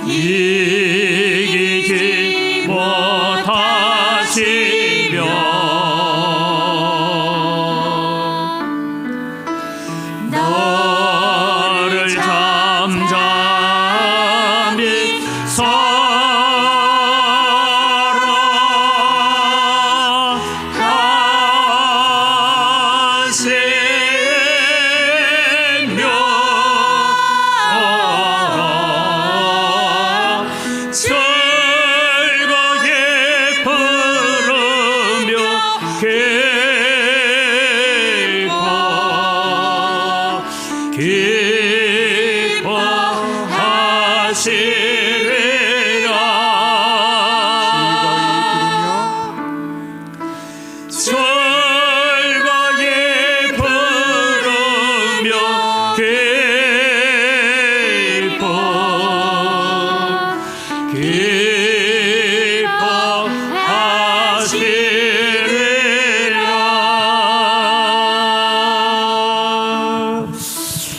이기지 못하시며 너를 잠잠히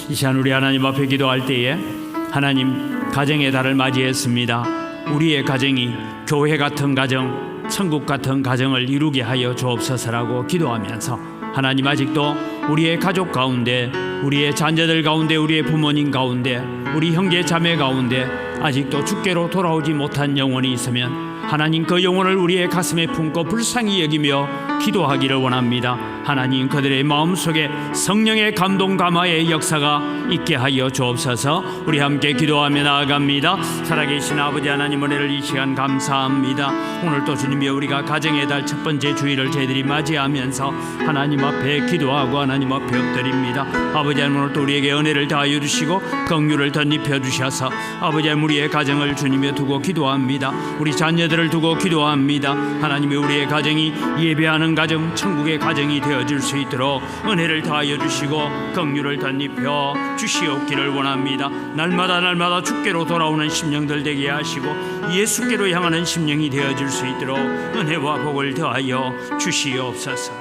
이 시간 우리 하나님 앞에 기도할 때에 하나님, 가정의 달을 맞이했습니다. 우리의 가정이 교회 같은 가정, 천국 같은 가정을 이루게 하여 주옵소서라고 기도하면서, 하나님 아직도 우리의 가족 가운데, 우리의 자녀들 가운데, 우리의 부모님 가운데, 우리 형제 자매 가운데 아직도 주께로 돌아오지 못한 영혼이 있으면 하나님, 그 영혼을 우리의 가슴에 품고 불쌍히 여기며 기도하기를 원합니다. 하나님, 그들의 마음속에 성령의 감동 감화의 역사가 있게 하여 주옵소서. 우리 함께 기도하며 나아갑니다. 살아계신 아버지 하나님, 은혜를 이 시간 감사합니다. 오늘 또 주님이 우리가 가정의 달 첫 번째 주일을 저희들이 맞이하면서 하나님 앞에 기도하고 하나님 앞에 엎드립니다. 아버지 하나님, 오늘 또 우리에게 은혜를 다하여 주시고 긍휼을 덧입혀 주셔서 아버지 하나님, 우리의 가정을 주님에 두고 기도합니다. 우리 자녀들을 두고 기도합니다. 하나님이 우리의 가정이 예배하는 가정, 천국의 가정이 되어질 수 있도록 은혜를 다하여 주시고 긍휼을 덧입혀 주시옵기를 원합니다. 날마다 주께로 돌아오는 심령들 되게 하시고 예수께로 향하는 심령이 되어질 수 있도록 은혜와 복을 더하여 주시옵소서.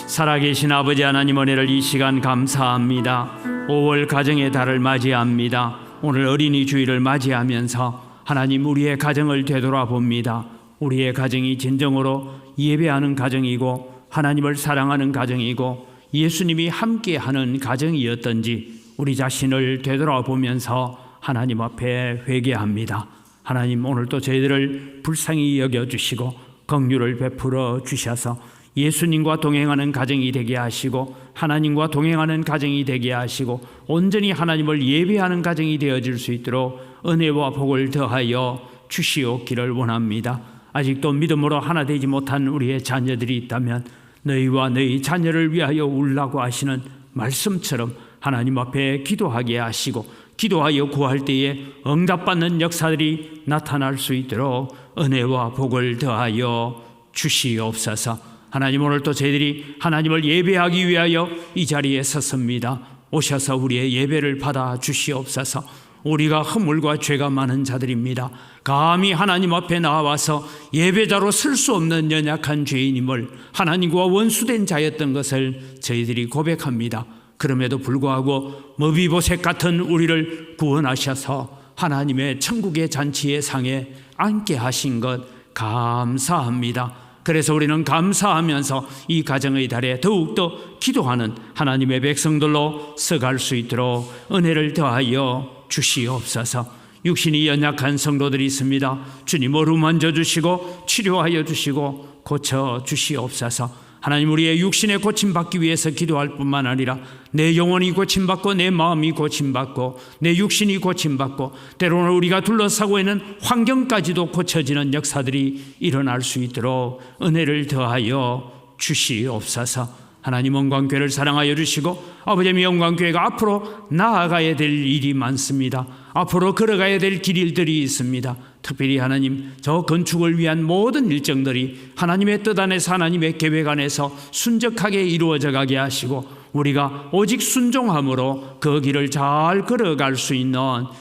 살아계신 아버지 하나님, 은혜를 이 시간 감사합니다. 5월 가정의 달을 맞이합니다. 오늘 어린이 주일을 맞이하면서 하나님, 우리의 가정을 되돌아봅니다. 우리의 가정이 진정으로 예배하는 가정이고 하나님을 사랑하는 가정이고 예수님이 함께하는 가정이었던지 우리 자신을 되돌아보면서 하나님 앞에 회개합니다. 하나님, 오늘 또 저희들을 불쌍히 여겨주시고 긍휼을 베풀어 주셔서 예수님과 동행하는 가정이 되게 하시고 하나님과 동행하는 가정이 되게 하시고 온전히 하나님을 예배하는 가정이 되어질 수 있도록 은혜와 복을 더하여 주시옵기를 원합니다. 아직도 믿음으로 하나 되지 못한 우리의 자녀들이 있다면 너희와 너희 자녀를 위하여 울라고 하시는 말씀처럼 하나님 앞에 기도하게 하시고 기도하여 구할 때에 응답받는 역사들이 나타날 수 있도록 은혜와 복을 더하여 주시옵소서. 하나님, 오늘 또 저희들이 하나님을 예배하기 위하여 이 자리에 섰습니다. 오셔서 우리의 예배를 받아 주시옵소서. 우리가 허물과 죄가 많은 자들입니다. 감히 하나님 앞에 나와서 예배자로 설 수 없는 연약한 죄인임을, 하나님과 원수된 자였던 것을 저희들이 고백합니다. 그럼에도 불구하고 머비보셋 같은 우리를 구원하셔서 하나님의 천국의 잔치의 상에 앉게 하신 것 감사합니다. 그래서 우리는 감사하면서 이 가정의 달에 더욱더 기도하는 하나님의 백성들로 서갈 수 있도록 은혜를 더하여 주시옵소서. 육신이 연약한 성도들이 있습니다. 주님, 어루만져 주시고 치료하여 주시고 고쳐 주시옵소서. 하나님, 우리의 육신에 고침받기 위해서 기도할 뿐만 아니라 내 영혼이 고침받고 내 마음이 고침받고 내 육신이 고침받고 때로는 우리가 둘러싸고 있는 환경까지도 고쳐지는 역사들이 일어날 수 있도록 은혜를 더하여 주시옵소서. 하나님, 영광교회를 사랑하여 주시고 아버지의 영광교회가 앞으로 나아가야 될 일이 많습니다. 앞으로 걸어가야 될 길들이 있습니다. 특별히 하나님, 저 건축을 위한 모든 일정들이 하나님의 뜻 안에서 하나님의 계획 안에서 순적하게 이루어져 가게 하시고 우리가 오직 순종함으로 그 길을 잘 걸어갈 수 있는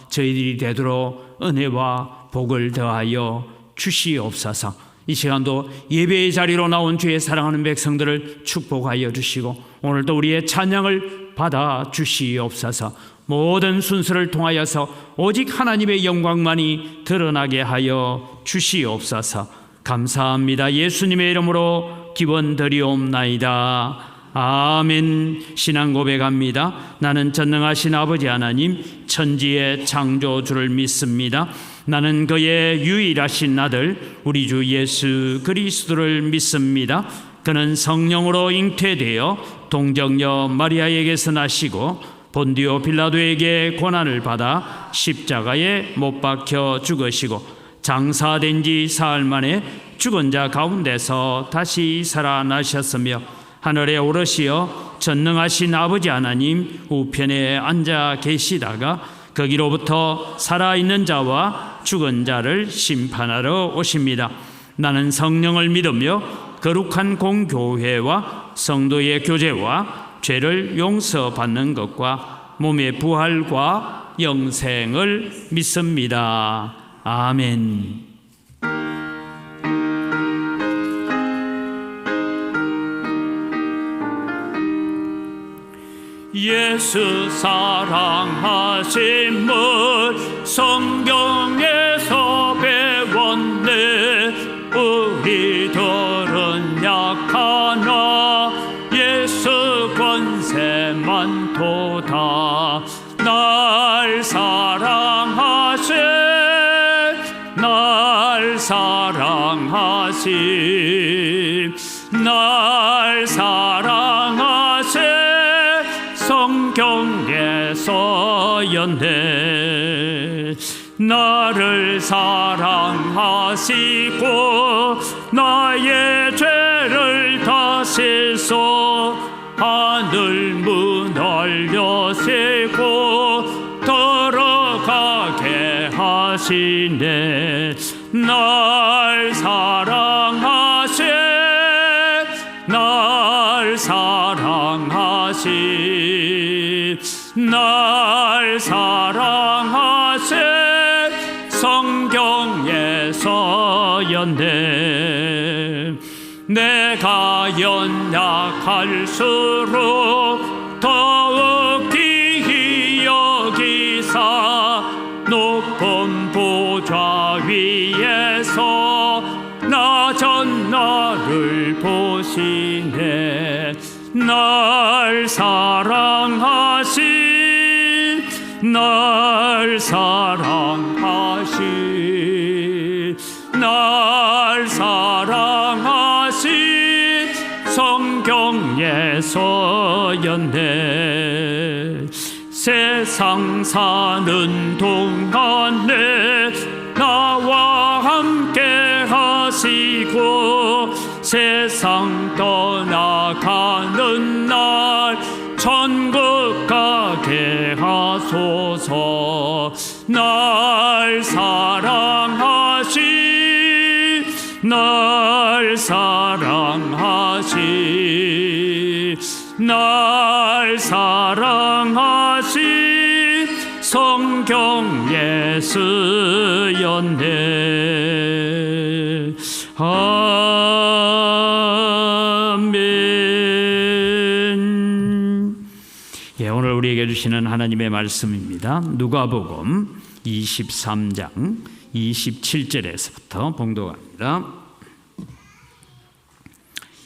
저희들이 되도록 은혜와 복을 더하여 주시옵소서. 이 시간도 예배의 자리로 나온 주의 사랑하는 백성들을 축복하여 주시고 오늘도 우리의 찬양을 받아 주시옵소서. 모든 순서를 통하여서 오직 하나님의 영광만이 드러나게 하여 주시옵소서. 감사합니다. 예수님의 이름으로 기원드리옵나이다. 아멘. 신앙 고백합니다. 나는 전능하신 아버지 하나님 천지의 창조주를 믿습니다. 나는 그의 유일하신 아들 우리 주 예수 그리스도를 믿습니다. 그는 성령으로 잉태되어 동정녀 마리아에게서 나시고 본디오 빌라도에게 고난을 받아 십자가에 못 박혀 죽으시고 장사된 지 사흘 만에 죽은 자 가운데서 다시 살아나셨으며 하늘에 오르시어 전능하신 아버지 하나님 우편에 앉아 계시다가 거기로부터 살아있는 자와 죽은 자를 심판하러 오십니다. 나는 성령을 믿으며 거룩한 공교회와 성도의 교제와 죄를 용서받는 것과 몸의 부활과 영생을 믿습니다. 아멘. 예수 사랑하심을 성경에서 배웠네. 우리들은 약하나 예수 권세 많도다. 날 사랑하신 날 사랑하신 날 사랑하신 성경에서 연대 나를 사랑하시고 나의 죄를 다 씻어 하늘 문을 여시고 들어가게 하시네. 날 사랑하신 날 사랑하신 날 사랑하신 성경에서 연대 내가 연약할수록 더욱 귀히 여기사 높은 보좌 위에서 낮은 나를 보시네. 날 사랑하신 날 사랑하신 날 사랑하신 성경에서 연대 세상 사는 동안에 나와 함께 하시고 세상 떠나가는 날 천국 가게 하소서. 날 사랑하신 날 사랑하신 날 사랑하신 성경에 쓰였네. 아멘. 예, 오늘 우리에게 주시는 하나님의 말씀입니다. 누가복음 23장 27절에서부터 봉독합니다.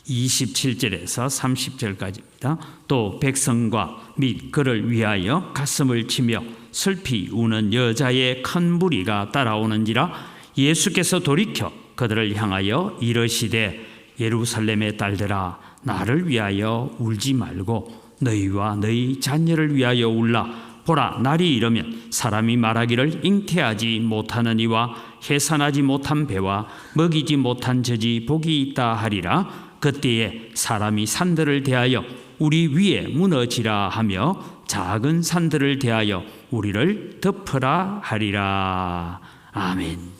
27절에서 30절까지입니다. 또 백성과 및 그를 위하여 가슴을 치며 슬피 우는 여자의 큰 무리가 따라오는지라 예수께서 돌이켜 그들을 향하여 이르시되 예루살렘의 딸들아 나를 위하여 울지 말고 너희와 너희 자녀를 위하여 울라. 보라 날이 이르면 사람이 말하기를 잉태하지 못하는 이와 해산하지 못한 배와 먹이지 못한 젖이 복이 있다 하리라. 그때에 사람이 산들을 대하여 우리 위에 무너지라 하며 작은 산들을 대하여 우리를 덮으라 하리라. 아멘.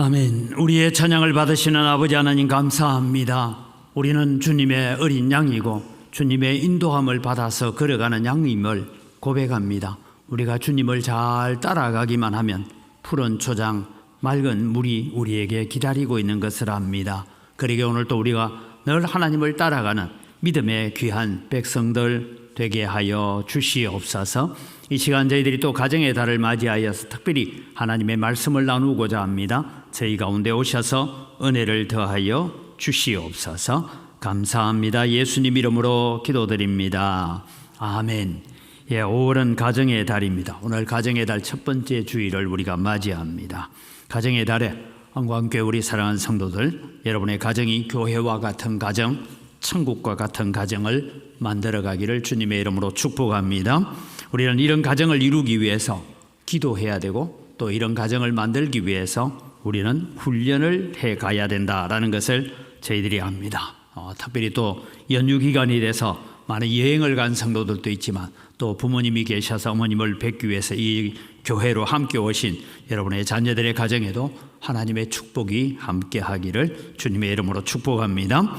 아멘. 우리의 찬양을 받으시는 아버지 하나님 감사합니다. 우리는 주님의 어린 양이고 주님의 인도함을 받아서 걸어가는 양임을 고백합니다. 우리가 주님을 잘 따라가기만 하면 푸른 초장, 맑은 물이 우리에게 기다리고 있는 것을 압니다. 그러게 오늘 또 우리가 늘 하나님을 따라가는 믿음의 귀한 백성들 되게 하여 주시옵소서. 이 시간 저희들이 또 가정의 달을 맞이하여서 특별히 하나님의 말씀을 나누고자 합니다. 저희 가운데 오셔서 은혜를 더하여 주시옵소서. 감사합니다. 예수님 이름으로 기도드립니다. 아멘. 5월은 가정의 달입니다. 오늘 가정의 달 첫 번째 주일을 우리가 맞이합니다. 가정의 달에 한국교회 우리 사랑하는 성도들, 여러분의 가정이 교회와 같은 가정, 천국과 같은 가정을 만들어가기를 주님의 이름으로 축복합니다. 우리는 이런 가정을 이루기 위해서 기도해야 되고 또 이런 가정을 만들기 위해서 우리는 훈련을 해가야 된다라는 것을 저희들이 압니다. 특별히 또 연휴 기간이 돼서 많은 여행을 간 성도들도 있지만 또 부모님이 계셔서 어머님을 뵙기 위해서 이 교회로 함께 오신 여러분의 자녀들의 가정에도 하나님의 축복이 함께 하기를 주님의 이름으로 축복합니다.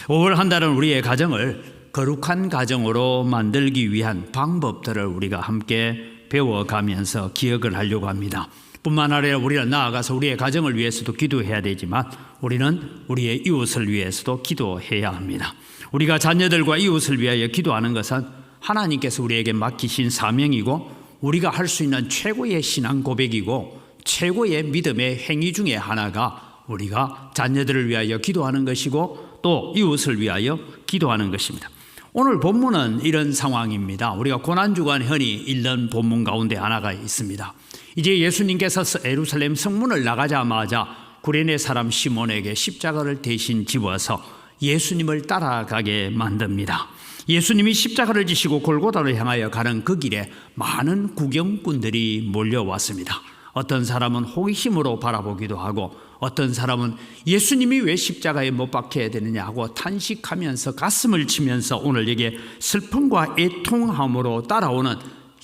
5월 한 달은 우리의 가정을 거룩한 가정으로 만들기 위한 방법들을 우리가 함께 배워가면서 기억을 하려고 합니다. 뿐만 아니라 우리는 나아가서 우리의 가정을 위해서도 기도해야 되지만 우리는 우리의 이웃을 위해서도 기도해야 합니다. 우리가 자녀들과 이웃을 위하여 기도하는 것은 하나님께서 우리에게 맡기신 사명이고 우리가 할 수 있는 최고의 신앙 고백이고 최고의 믿음의 행위 중에 하나가 우리가 자녀들을 위하여 기도하는 것이고 또 이웃을 위하여 기도하는 것입니다. 오늘 본문은 이런 상황입니다. 우리가 고난주간 흔히 읽는 본문 가운데 하나가 있습니다. 이제 예수님께서 예루살렘 성문을 나가자마자 구레네 사람 시몬에게 십자가를 대신 집어서 예수님을 따라가게 만듭니다. 예수님이 십자가를 지시고 골고다를 향하여 가는 그 길에 많은 구경꾼들이 몰려왔습니다. 어떤 사람은 호기심으로 바라보기도 하고 어떤 사람은 예수님이 왜 십자가에 못 박혀야 되느냐 하고 탄식하면서 가슴을 치면서 오늘 여기에 슬픔과 애통함으로 따라오는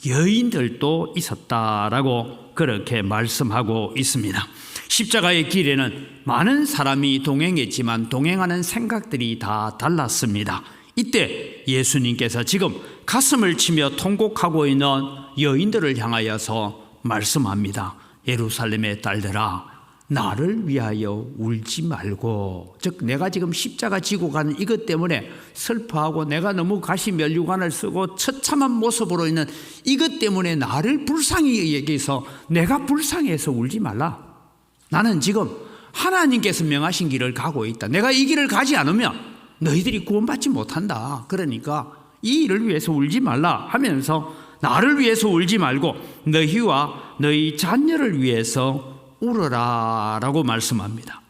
여인들도 있었다라고 그렇게 말씀하고 있습니다. 십자가의 길에는 많은 사람이 동행했지만 동행하는 생각들이 다 달랐습니다. 이때 예수님께서 지금 가슴을 치며 통곡하고 있는 여인들을 향하여서 말씀합니다. 예루살렘의 딸들아, 나를 위하여 울지 말고, 즉 내가 지금 십자가 지고 가는 이것 때문에 슬퍼하고 내가 너무 가시 면류관을 쓰고 처참한 모습으로 있는 이것 때문에 나를 불쌍히 여기서 내가 불쌍해서 울지 말라. 나는 지금 하나님께서 명하신 길을 가고 있다. 내가 이 길을 가지 않으면 너희들이 구원받지 못한다. 그러니까 이 일을 위해서 울지 말라 하면서 나를 위해서 울지 말고 너희와 너희 자녀를 위해서 울어라 라고 말씀합니다.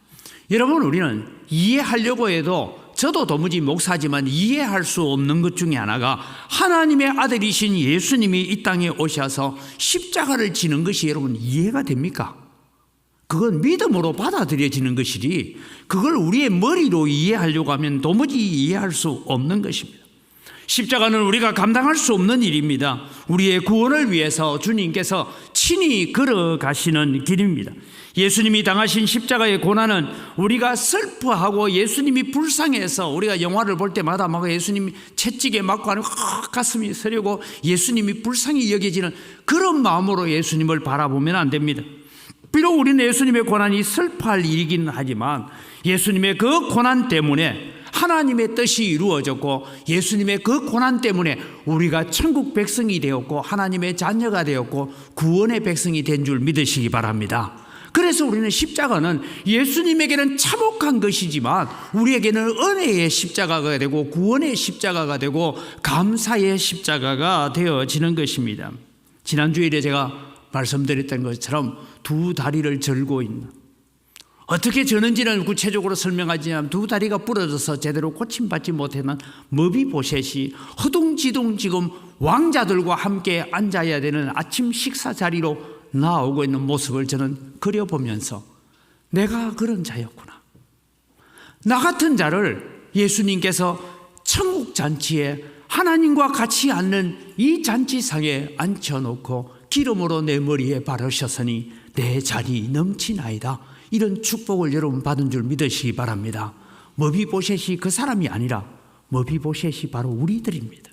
여러분, 우리는 이해하려고 해도 저도 도무지 목사지만 이해할 수 없는 것 중에 하나가 하나님의 아들이신 예수님이 이 땅에 오셔서 십자가를 지는 것이 여러분 이해가 됩니까? 그건 믿음으로 받아들여지는 것이지 그걸 우리의 머리로 이해하려고 하면 도무지 이해할 수 없는 것입니다. 십자가는 우리가 감당할 수 없는 일입니다. 우리의 구원을 위해서 주님께서 친히 걸어가시는 길입니다. 예수님이 당하신 십자가의 고난은 우리가 슬퍼하고 예수님이 불쌍해서 우리가 영화를 볼 때마다 막 예수님이 채찍에 맞고 하는 가슴이 서려고 예수님이 불쌍히 여겨지는 그런 마음으로 예수님을 바라보면 안 됩니다. 비록 우리는 예수님의 고난이 슬퍼할 일이긴 하지만 예수님의 그 고난 때문에 하나님의 뜻이 이루어졌고 예수님의 그 고난 때문에 우리가 천국 백성이 되었고 하나님의 자녀가 되었고 구원의 백성이 된 줄 믿으시기 바랍니다. 그래서 우리는 십자가는 예수님에게는 참혹한 것이지만 우리에게는 은혜의 십자가가 되고 구원의 십자가가 되고 감사의 십자가가 되어지는 것입니다. 지난주일에 제가 말씀드렸던 것처럼 두 다리를 절고 있는, 어떻게 저는지는 구체적으로 설명하지만 두 다리가 부러져서 제대로 고침받지 못하는 머비보셋이 허둥지둥 지금 왕자들과 함께 앉아야 되는 아침 식사 자리로 나오고 있는 모습을 저는 그려보면서 내가 그런 자였구나. 나 같은 자를 예수님께서 천국 잔치에 하나님과 같이 앉는 이 잔치상에 앉혀놓고 기름으로 내 머리에 바르셨으니 내 자리 넘치나이다. 이런 축복을 여러분 받은 줄 믿으시기 바랍니다. 머비보셋이 그 사람이 아니라 머비보셋이 바로 우리들입니다.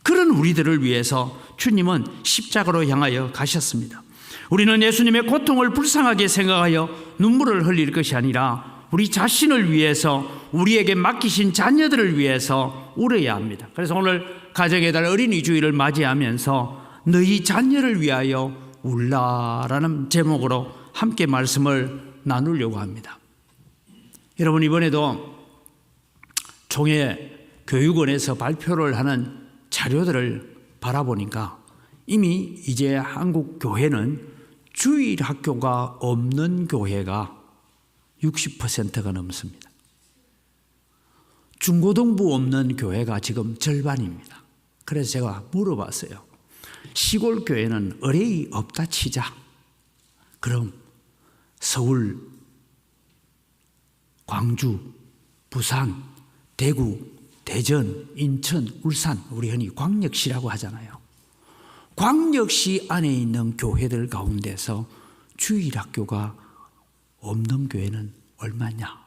그런 우리들을 위해서 주님은 십자가로 향하여 가셨습니다. 우리는 예수님의 고통을 불쌍하게 생각하여 눈물을 흘릴 것이 아니라 우리 자신을 위해서, 우리에게 맡기신 자녀들을 위해서 울어야 합니다. 그래서 오늘 가정의 달 어린이 주일을 맞이하면서 너희 자녀를 위하여 울라라는 제목으로 함께 말씀을 나누려고 합니다. 여러분, 이번에도 총회 교육원에서 발표를 하는 자료들을 바라보니까 이미 이제 한국 교회는 주일 학교가 없는 교회가 60%가 넘습니다. 중고등부 없는 교회가 지금 절반입니다. 그래서 제가 물어봤어요. 시골 교회는 의뢰이 없다 치자. 그럼 서울, 광주, 부산, 대구, 대전, 인천, 울산, 우리 흔히 광역시라고 하잖아요. 광역시 안에 있는 교회들 가운데서 주일학교가 없는 교회는 얼마냐?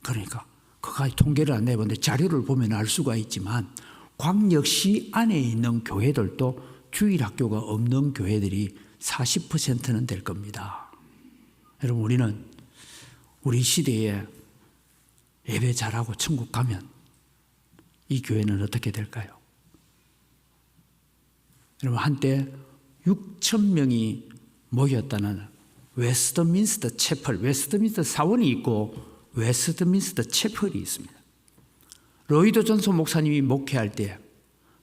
그러니까 그까지 통계를 안 내봤는데 자료를 보면 알 수가 있지만 광역시 안에 있는 교회들도 주일학교가 없는 교회들이 40%는 될 겁니다. 여러분, 우리는 우리 시대에 예배 잘하고 천국 가면 이 교회는 어떻게 될까요? 여러분, 한때 6,000명이 모였다는 웨스트민스터 채플, 웨스트민스터 사원이 있고 웨스트민스터 채플이 있습니다. 로이드 존슨 목사님이 목회할 때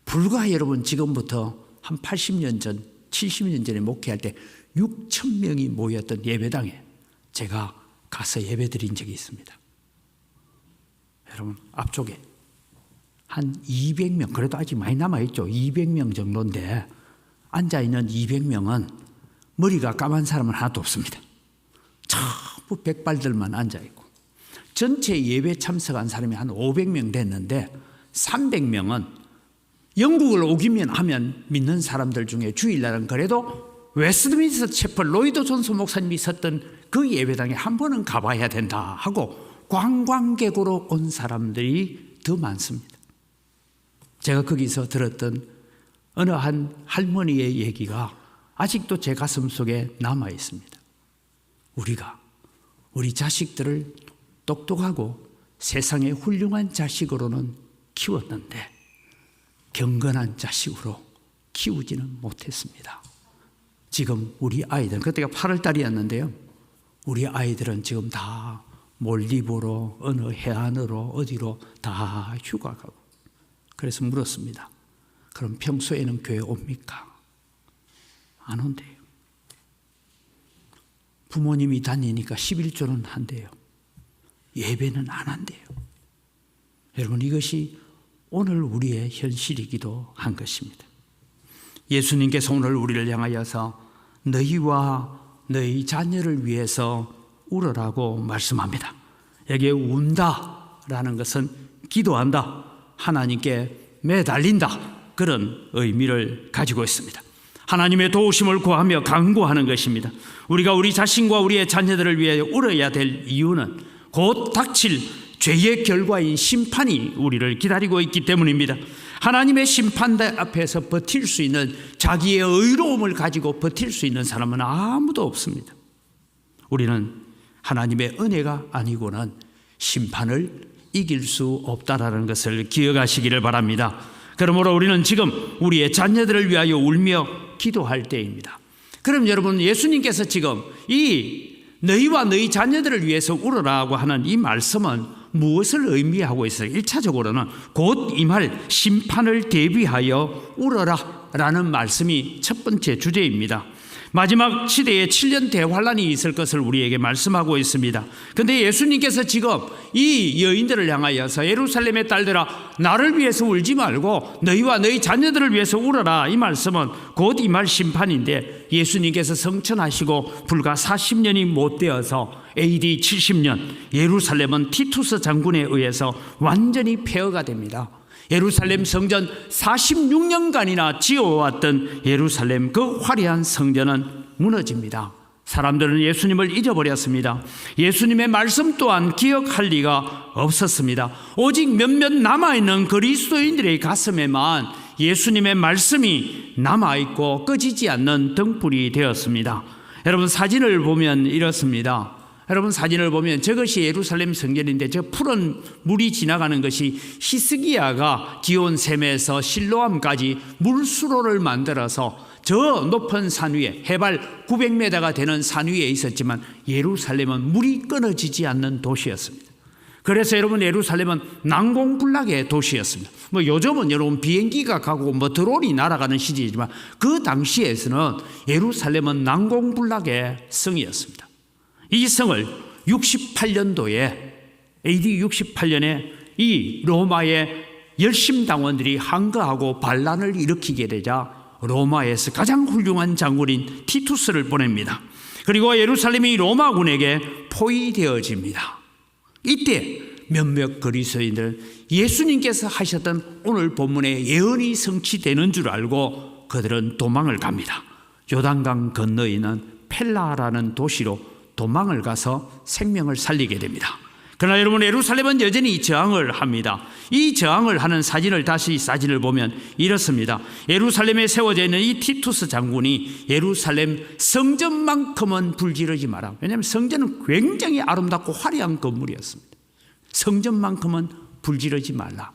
불과 여러분 지금부터 한 80년 전, 70년 전에 목회할 때 6,000명이 모였던 예배당에 제가 가서 예배 드린 적이 있습니다. 여러분, 앞쪽에 한 200명, 그래도 아직 많이 남아있죠. 200명 정도인데 앉아있는 200명은 머리가 까만 사람은 하나도 없습니다. 전부 백발들만 앉아있고 전체 예배 참석한 사람이 한 500명 됐는데 300명은 영국을 오기만 하면 믿는 사람들 중에 주일날은 그래도 웨스트민스터 채플 로이드 존슨 목사님이 섰던 그 예배당에 한 번은 가봐야 된다 하고 관광객으로 온 사람들이 더 많습니다. 제가 거기서 들었던 어느 한 할머니의 얘기가 아직도 제 가슴 속에 남아 있습니다. 우리가 우리 자식들을 똑똑하고 세상에 훌륭한 자식으로는 키웠는데 경건한 자식으로 키우지는 못했습니다. 지금 우리 아이들, 그때가 8월 달이었는데요. 우리 아이들은 지금 다 몰디브로, 어느 해안으로, 어디로 다 휴가 가고. 그래서 물었습니다. 그럼 평소에는 교회 옵니까? 안 온대요. 부모님이 다니니까 11조는 한대요. 예배는 안 한대요. 여러분, 이것이 오늘 우리의 현실이기도 한 것입니다. 예수님께서 오늘 우리를 향하여서 너희와 너희 자녀를 위해서 울으라고 말씀합니다. 여기에 운다라는 것은 기도한다, 하나님께 매달린다, 그런 의미를 가지고 있습니다. 하나님의 도우심을 구하며 간구하는 것입니다. 우리가 우리 자신과 우리의 자녀들을 위해 울어야 될 이유는 곧 닥칠 죄의 결과인 심판이 우리를 기다리고 있기 때문입니다. 하나님의 심판 앞에서 버틸 수 있는, 자기의 의로움을 가지고 버틸 수 있는 사람은 아무도 없습니다. 우리는 하나님의 은혜가 아니고는 심판을 이길 수 없다라는 것을 기억하시기를 바랍니다. 그러므로 우리는 지금 우리의 자녀들을 위하여 울며 기도할 때입니다. 그럼 여러분, 예수님께서 지금 이 너희와 너희 자녀들을 위해서 울어라고 하는 이 말씀은 무엇을 의미하고 있어요? 1차적으로는 곧 임할 심판을 대비하여 울어라 라는 말씀이 첫 번째 주제입니다. 마지막 시대에 7년 대환란이 있을 것을 우리에게 말씀하고 있습니다. 그런데 예수님께서 지금 이 여인들을 향하여서 예루살렘의 딸들아, 나를 위해서 울지 말고 너희와 너희 자녀들을 위해서 울어라, 이 말씀은 곧 임할 심판인데, 예수님께서 성천하시고 불과 40년이 못 되어서 AD 70년 예루살렘은 티투스 장군에 의해서 완전히 폐허가 됩니다. 예루살렘 성전 46년간이나 지어왔던 예루살렘 그 화려한 성전은 무너집니다. 사람들은 예수님을 잊어버렸습니다. 예수님의 말씀 또한 기억할 리가 없었습니다. 오직 몇몇 남아있는 그리스도인들의 가슴에만 예수님의 말씀이 남아있고 꺼지지 않는 등불이 되었습니다. 여러분, 사진을 보면 이렇습니다. 여러분, 사진을 보면 저것이 예루살렘 성전인데 저 푸른 물이 지나가는 것이 히스기야가 기온 샘에서 실로암까지 물수로를 만들어서 저 높은 산 위에 해발 900m가 되는 산 위에 있었지만 예루살렘은 물이 끊어지지 않는 도시였습니다. 그래서 여러분, 예루살렘은 난공불락의 도시였습니다. 요즘은 여러분 비행기가 가고 드론이 날아가는 시대이지만 그 당시에서는 예루살렘은 난공불락의 성이었습니다. 이 성을 68년도에 AD 68년에 이 로마의 열심당원들이 항거하고 반란을 일으키게 되자 로마에서 가장 훌륭한 장군인 티투스를 보냅니다. 그리고 예루살렘이 로마군에게 포위되어집니다. 이때 몇몇 그리스도인들은 예수님께서 하셨던 오늘 본문의 예언이 성취되는 줄 알고 그들은 도망을 갑니다. 요단강 건너에 있는 펠라라는 도시로 도망을 가서 생명을 살리게 됩니다. 그러나 여러분, 예루살렘은 여전히 저항을 합니다. 이 저항을 하는 사진을 보면 이렇습니다. 예루살렘에 세워져 있는 이 티투스 장군이 예루살렘 성전만큼은 불지르지 마라. 왜냐하면 성전은 굉장히 아름답고 화려한 건물이었습니다. 성전만큼은 불지르지 말라.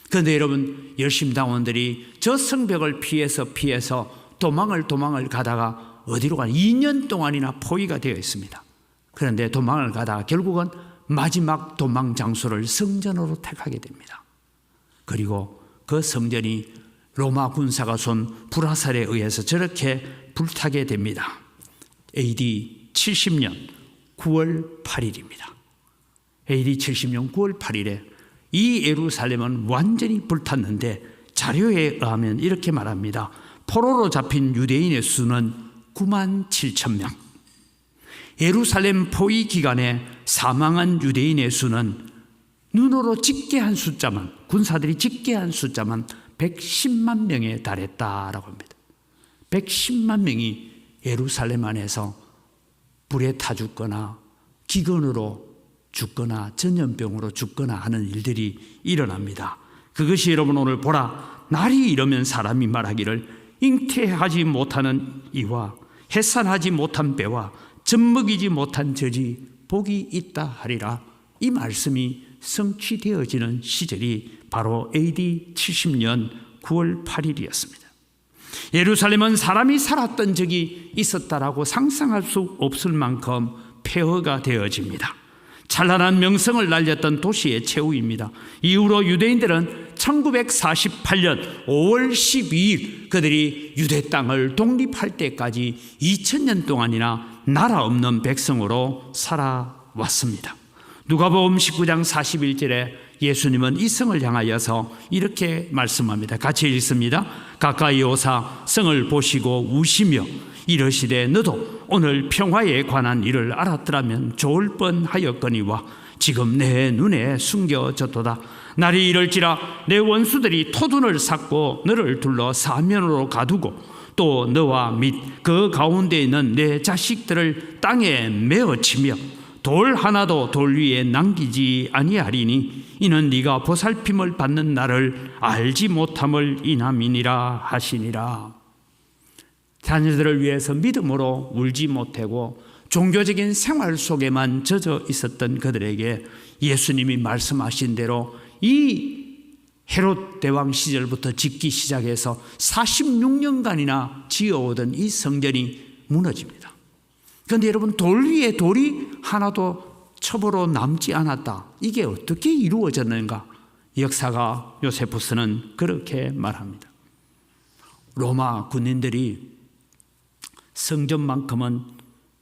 그런데 여러분, 열심당원들이 저 성벽을 피해서 도망을 가다가 어디로 가나 2년 동안이나 포위가 되어 있습니다. 그런데 도망을 가다가 결국은 마지막 도망 장소를 성전으로 택하게 됩니다. 그리고 그 성전이 로마 군사가 쏜 불화살에 의해서 저렇게 불타게 됩니다. AD 70년 9월 8일입니다. AD 70년 9월 8일에 이 예루살렘은 완전히 불탔는데 자료에 의하면 이렇게 말합니다. 포로로 잡힌 유대인의 수는 9만 7천 명. 예루살렘 포위 기간에 사망한 유대인의 수는 눈으로 집계한 숫자만, 군사들이 집계한 숫자만 110만 명에 달했다라고 합니다. 110만 명이 예루살렘 안에서 불에 타 죽거나 기근으로 죽거나 전염병으로 죽거나 하는 일들이 일어납니다. 그것이 여러분, 오늘 보라, 날이 이르면 사람이 말하기를 잉태하지 못하는 이와 해산하지 못한 배와 젖먹이지 못한 젖이 복이 있다 하리라. 이 말씀이 성취되어지는 시절이 바로 AD 70년 9월 8일이었습니다. 예루살렘은 사람이 살았던 적이 있었다라고 상상할 수 없을 만큼 폐허가 되어집니다. 찬란한 명성을 날렸던 도시의 최후입니다. 이후로 유대인들은 1948년 5월 12일 그들이 유대 땅을 독립할 때까지 2000년 동안이나 나라 없는 백성으로 살아왔습니다. 누가복음 19장 41절에 예수님은 이 성을 향하여서 이렇게 말씀합니다. 같이 읽습니다. 가까이 오사 성을 보시고 우시며 이르시되 너도 오늘 평화에 관한 일을 알았더라면 좋을 뻔하였거니와 지금 내 눈에 숨겨졌도다. 날이 이럴지라 내 원수들이 토둔을 쌓고 너를 둘러 사면으로 가두고 또 너와 및 그 가운데 있는 내 자식들을 땅에 메어치며 돌 하나도 돌 위에 남기지 아니하리니 이는 네가 보살핌을 받는 날을 알지 못함을 인함이니라 하시니라. 자녀들을 위해서 믿음으로 울지 못하고 종교적인 생활 속에만 젖어 있었던 그들에게 예수님이 말씀하신 대로 이 헤롯 대왕 시절부터 짓기 시작해서 46년간이나 지어오던 이 성전이 무너집니다. 그런데 여러분, 돌 위에 돌이 하나도 첩으로 남지 않았다. 이게 어떻게 이루어졌는가? 역사가 요세푸스는 그렇게 말합니다. 로마 군인들이 성전만큼은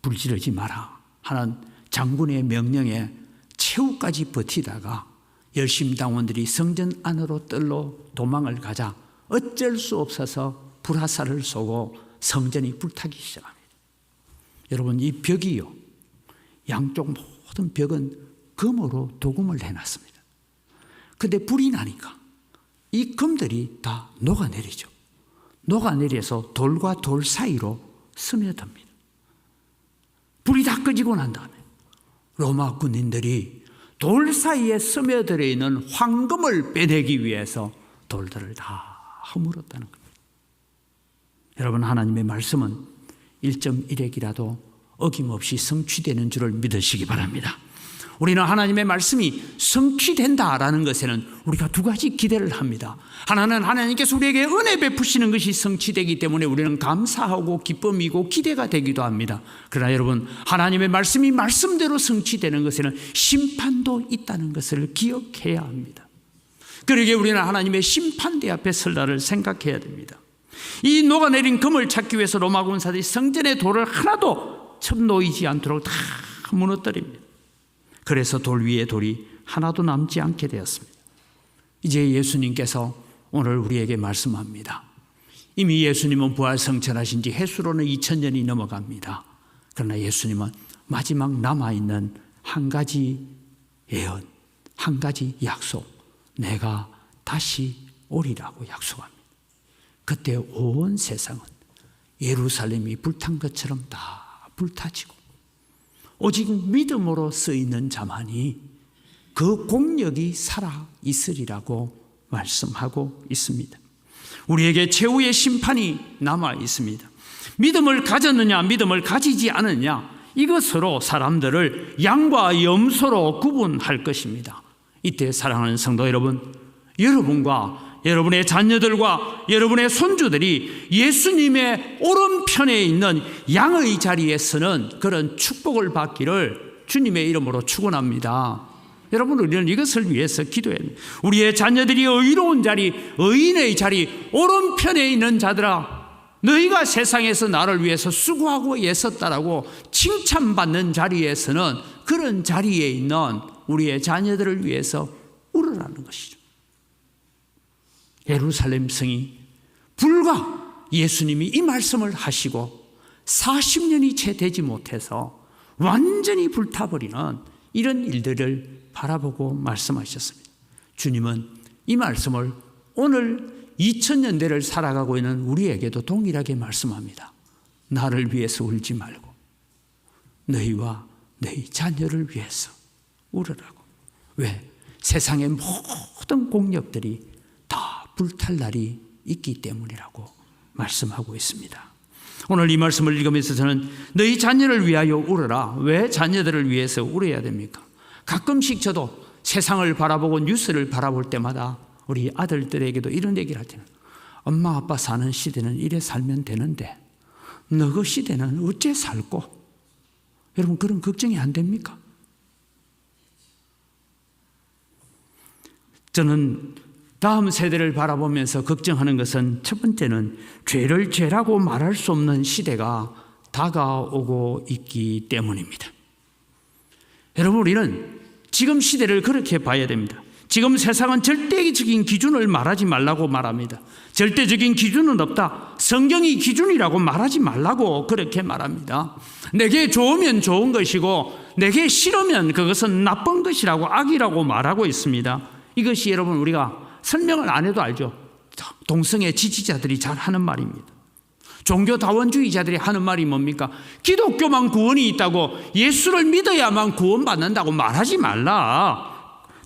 불지르지 마라 하는 장군의 명령에 최후까지 버티다가 열심당원들이 성전 안으로 뜰로 도망을 가자 어쩔 수 없어서 불화살을 쏘고 성전이 불타기 시작합니다. 여러분, 이 벽이요, 양쪽 모든 벽은 금으로 도금을 해놨습니다. 그런데 불이 나니까 이 금들이 다 녹아내리죠. 녹아내려서 돌과 돌 사이로 스며듭니다. 불이 다 꺼지고 난 다음에 로마 군인들이 돌 사이에 스며들어 있는 황금을 빼내기 위해서 돌들을 다 허물었다는 겁니다. 여러분, 하나님의 말씀은 1.1핵이라도 어김없이 성취되는 줄을 믿으시기 바랍니다. 우리는 하나님의 말씀이 성취된다라는 것에는 우리가 두 가지 기대를 합니다. 하나는 하나님께서 우리에게 은혜 베푸시는 것이 성취되기 때문에 우리는 감사하고 기쁨이고 기대가 되기도 합니다. 그러나 여러분, 하나님의 말씀이 말씀대로 성취되는 것에는 심판도 있다는 것을 기억해야 합니다. 그러기에 우리는 하나님의 심판대 앞에 설날을 생각해야 됩니다. 이 녹아내린 금을 찾기 위해서 로마 군사들이 성전의 돌을 하나도 첩놓이지 않도록 다 무너뜨립니다. 그래서 돌 위에 돌이 하나도 남지 않게 되었습니다. 이제 예수님께서 오늘 우리에게 말씀합니다. 이미 예수님은 부활승천하신 지 해수로는 2000년이 넘어갑니다. 그러나 예수님은 마지막 남아있는 한 가지 예언, 한 가지 약속, 내가 다시 오리라고 약속합니다. 그때 온 세상은 예루살렘이 불탄 것처럼 다 불타지고 오직 믿음으로 쓰이는 자만이 그 공력이 살아 있으리라고 말씀하고 있습니다. 우리에게 최후의 심판이 남아 있습니다. 믿음을 가졌느냐 믿음을 가지지 않느냐, 이것으로 사람들을 양과 염소로 구분할 것입니다. 이때 사랑하는 성도 여러분, 여러분과 여러분의 자녀들과 여러분의 손주들이 예수님의 오른편에 있는 양의 자리에 서는 그런 축복을 받기를 주님의 이름으로 축원합니다. 여러분, 우리는 이것을 위해서 기도해야 합니다. 우리의 자녀들이 의로운 자리, 의인의 자리, 오른편에 있는 자들아, 너희가 세상에서 나를 위해서 수고하고 애썼다라고 칭찬받는 자리에서는 그런 자리에 있는 우리의 자녀들을 위해서 울으라는 것이죠. 예루살렘 성이 불과 예수님이 이 말씀을 하시고 40년이 채 되지 못해서 완전히 불타버리는 이런 일들을 바라보고 말씀하셨습니다. 주님은 이 말씀을 오늘 2000년대를 살아가고 있는 우리에게도 동일하게 말씀합니다. 나를 위해서 울지 말고 너희와 너희 자녀를 위해서 울으라고. 왜? 세상의 모든 공력들이 다 불탈 날이 있기 때문이라고 말씀하고 있습니다. 오늘 이 말씀을 읽으면서 저는 너희 자녀를 위하여 울어라. 왜 자녀들을 위해서 울어야 됩니까? 가끔씩 저도 세상을 바라보고 뉴스를 바라볼 때마다 우리 아들들에게도 이런 얘기를 할 때는, 엄마 아빠 사는 시대는 이래 살면 되는데 너그 시대는 어째 살고? 여러분, 그런 걱정이 안 됩니까? 저는 다음 세대를 바라보면서 걱정하는 것은, 첫 번째는 죄를 죄라고 말할 수 없는 시대가 다가오고 있기 때문입니다. 여러분, 우리는 지금 시대를 그렇게 봐야 됩니다. 지금 세상은 절대적인 기준을 말하지 말라고 말합니다. 절대적인 기준은 없다. 성경이 기준이라고 말하지 말라고 그렇게 말합니다. 내게 좋으면 좋은 것이고 내게 싫으면 그것은 나쁜 것이라고, 악이라고 말하고 있습니다. 이것이 여러분, 우리가 설명을 안 해도 알죠. 동성애 지지자들이 잘 하는 말입니다. 종교다원주의자들이 하는 말이 뭡니까? 기독교만 구원이 있다고, 예수를 믿어야만 구원받는다고 말하지 말라.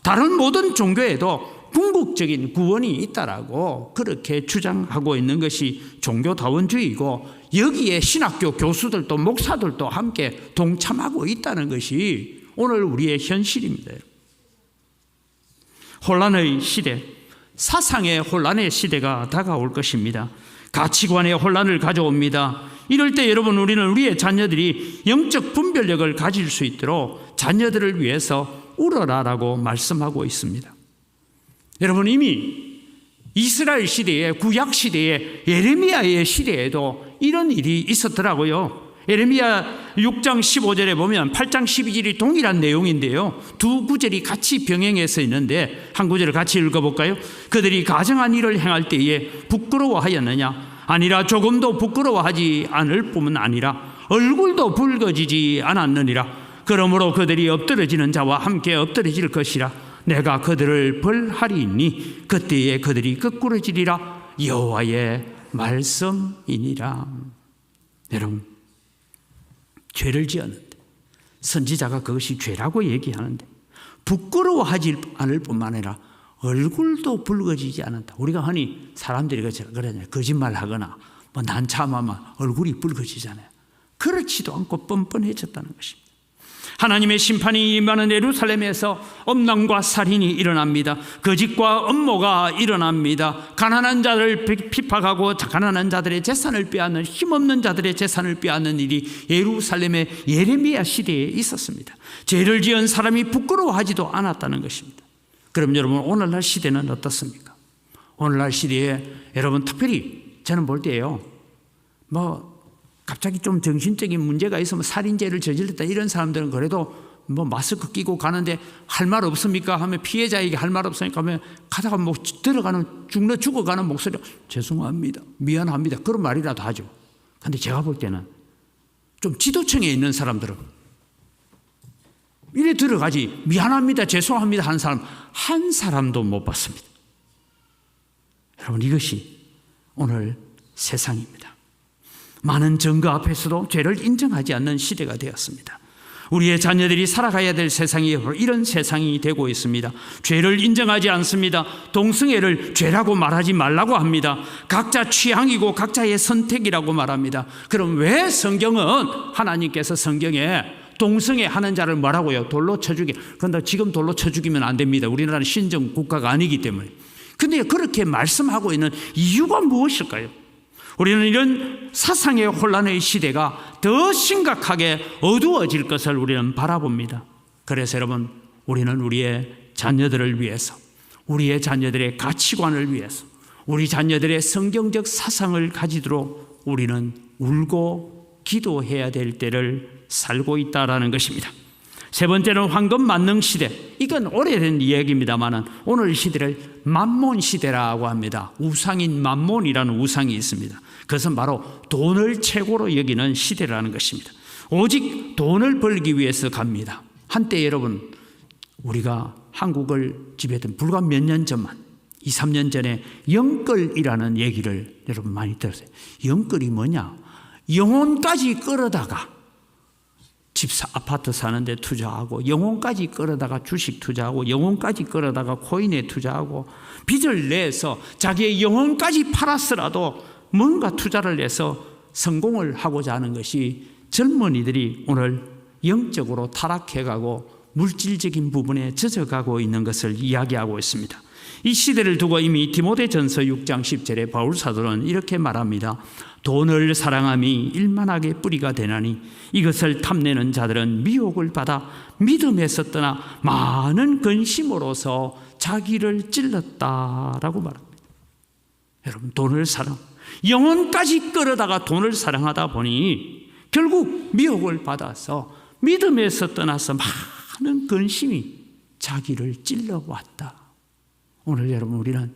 다른 모든 종교에도 궁극적인 구원이 있다라고 그렇게 주장하고 있는 것이 종교다원주의이고, 여기에 신학교 교수들도 목사들도 함께 동참하고 있다는 것이 오늘 우리의 현실입니다. 혼란의 시대, 사상의 혼란의 시대가 다가올 것입니다. 가치관의 혼란을 가져옵니다. 이럴 때 여러분, 우리는 우리의 자녀들이 영적 분별력을 가질 수 있도록 자녀들을 위해서 울어라라고 말씀하고 있습니다. 여러분, 이미 이스라엘 시대에, 구약 시대에, 예레미야의 시대에도 이런 일이 있었더라고요. 예레미야 6장 15절에 보면 8장 12절이 동일한 내용인데요, 두 구절이 같이 병행해서 있는데 한 구절을 같이 읽어볼까요? 그들이 가정한 일을 행할 때에 부끄러워하였느냐? 아니라 조금도 부끄러워하지 않을 뿐만 아니라 얼굴도 붉어지지 않았느니라. 그러므로 그들이 엎드러지는 자와 함께 엎드러질 것이라. 내가 그들을 벌하리니 그때에 그들이 거꾸러지리라. 여호와의 말씀이니라. 여러분, 죄를 지었는데 선지자가 그것이 죄라고 얘기하는데 부끄러워하지 않을 뿐만 아니라 얼굴도 붉어지지 않는다. 우리가 흔히 사람들이 그러잖아요. 거짓말하거나 뭐 난처하면 얼굴이 붉어지잖아요. 그렇지도 않고 뻔뻔해졌다는 것입니다. 하나님의 심판이 임하는 예루살렘에서 엄랑과 살인이 일어납니다. 거짓과 음모가 일어납니다. 가난한 자를 핍박하고 가난한 자들의 재산을 빼앗는, 힘없는 자들의 재산을 빼앗는 일이 예루살렘의 예레미야 시대에 있었습니다. 죄를 지은 사람이 부끄러워하지도 않았다는 것입니다. 그럼 여러분, 오늘날 시대는 어떻습니까? 오늘날 시대에 여러분, 특별히 저는 볼 때요, 갑자기 좀 정신적인 문제가 있으면 살인죄를 저질렀다 이런 사람들은 그래도 마스크 끼고 가는데 할 말 없습니까? 하면 피해자에게 할 말 없으니까 하면 가다가 죽어가는 목소리, 죄송합니다, 미안합니다, 그런 말이라도 하죠. 근데 제가 볼 때는 좀 지도층에 있는 사람들은 이래 들어가지 미안합니다, 죄송합니다 하는 사람 한 사람도 못 봤습니다. 여러분, 이것이 오늘 세상입니다. 많은 증거 앞에서도 죄를 인정하지 않는 시대가 되었습니다. 우리의 자녀들이 살아가야 될 세상이 이런 세상이 되고 있습니다. 죄를 인정하지 않습니다. 동성애를 죄라고 말하지 말라고 합니다. 각자 취향이고 각자의 선택이라고 말합니다. 그럼 왜 성경은 하나님께서 성경에 동성애 하는 자를 뭐라고요? 돌로 쳐 죽여. 그런데 지금 돌로 쳐 죽이면 안 됩니다. 우리나라는 신정 국가가 아니기 때문에. 근데 그렇게 말씀하고 있는 이유가 무엇일까요? 우리는 이런 사상의 혼란의 시대가 더 심각하게 어두워질 것을 우리는 바라봅니다. 그래서 여러분, 우리는 우리의 자녀들을 위해서, 우리의 자녀들의 가치관을 위해서, 우리 자녀들의 성경적 사상을 가지도록 우리는 울고 기도해야 될 때를 살고 있다라는 것입니다. 세 번째는 황금 만능 시대. 이건 오래된 이야기입니다만 오늘 시대를 만몬 시대라고 합니다. 우상인 만몬이라는 우상이 있습니다. 그것은 바로 돈을 최고로 여기는 시대라는 것입니다. 오직 돈을 벌기 위해서 갑니다. 한때 여러분, 우리가 한국을 지배했던 불과 몇 년 전만, 2, 3년 전에 영끌이라는 얘기를 여러분 많이 들었어요. 영끌이 뭐냐? 영혼까지 끌어다가 아파트 사는데 투자하고, 영혼까지 끌어다가 주식 투자하고, 영혼까지 끌어다가 코인에 투자하고, 빚을 내서 자기의 영혼까지 팔았으라도 뭔가 투자를 해서 성공을 하고자 하는 것이 젊은이들이 오늘 영적으로 타락해가고 물질적인 부분에 젖어가고 있는 것을 이야기하고 있습니다. 이 시대를 두고 이미 디모데전서 6장 10절에 바울 사도는 이렇게 말합니다. 돈을 사랑함이 일만하게 뿌리가 되나니 이것을 탐내는 자들은 미혹을 받아 믿음에서 떠나 많은 근심으로서 자기를 찔렀다라고 말합니다. 여러분, 돈을 사랑, 영혼까지 끌어다가 돈을 사랑하다 보니 결국 미혹을 받아서 믿음에서 떠나서 많은 근심이 자기를 찔러왔다. 오늘 여러분, 우리는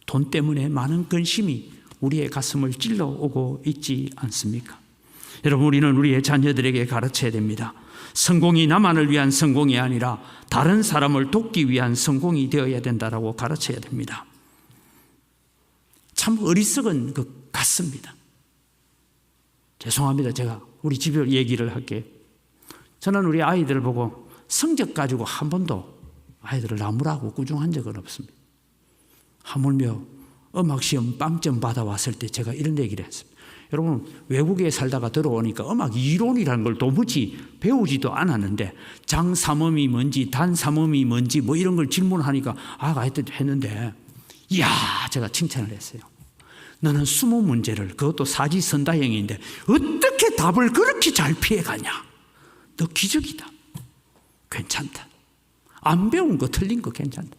돈 때문에 많은 근심이 우리의 가슴을 찔러오고 있지 않습니까? 여러분, 우리는 우리의 자녀들에게 가르쳐야 됩니다. 성공이 나만을 위한 성공이 아니라 다른 사람을 돕기 위한 성공이 되어야 된다라고 가르쳐야 됩니다. 참 어리석은 것 같습니다. 죄송합니다. 제가 우리 집에 얘기를 할게요. 저는 우리 아이들을 보고 성적 가지고 한 번도 아이들을 나무라고 꾸중한 적은 없습니다. 하물며 음악시험 빵점 받아왔을 때 제가 이런 얘기를 했습니다. 여러분, 외국에 살다가 들어오니까 음악 이론이라는 걸 도무지 배우지도 않았는데 장삼음이 뭔지 단삼음이 뭔지 뭐 이런 걸 질문하니까 하여튼 했는데, 이야, 제가 칭찬을 했어요. 너는 20문제를, 그것도 사지선다형인데 어떻게 답을 그렇게 잘 피해가냐? 너 기적이다. 괜찮다. 안 배운 거 틀린 거 괜찮다.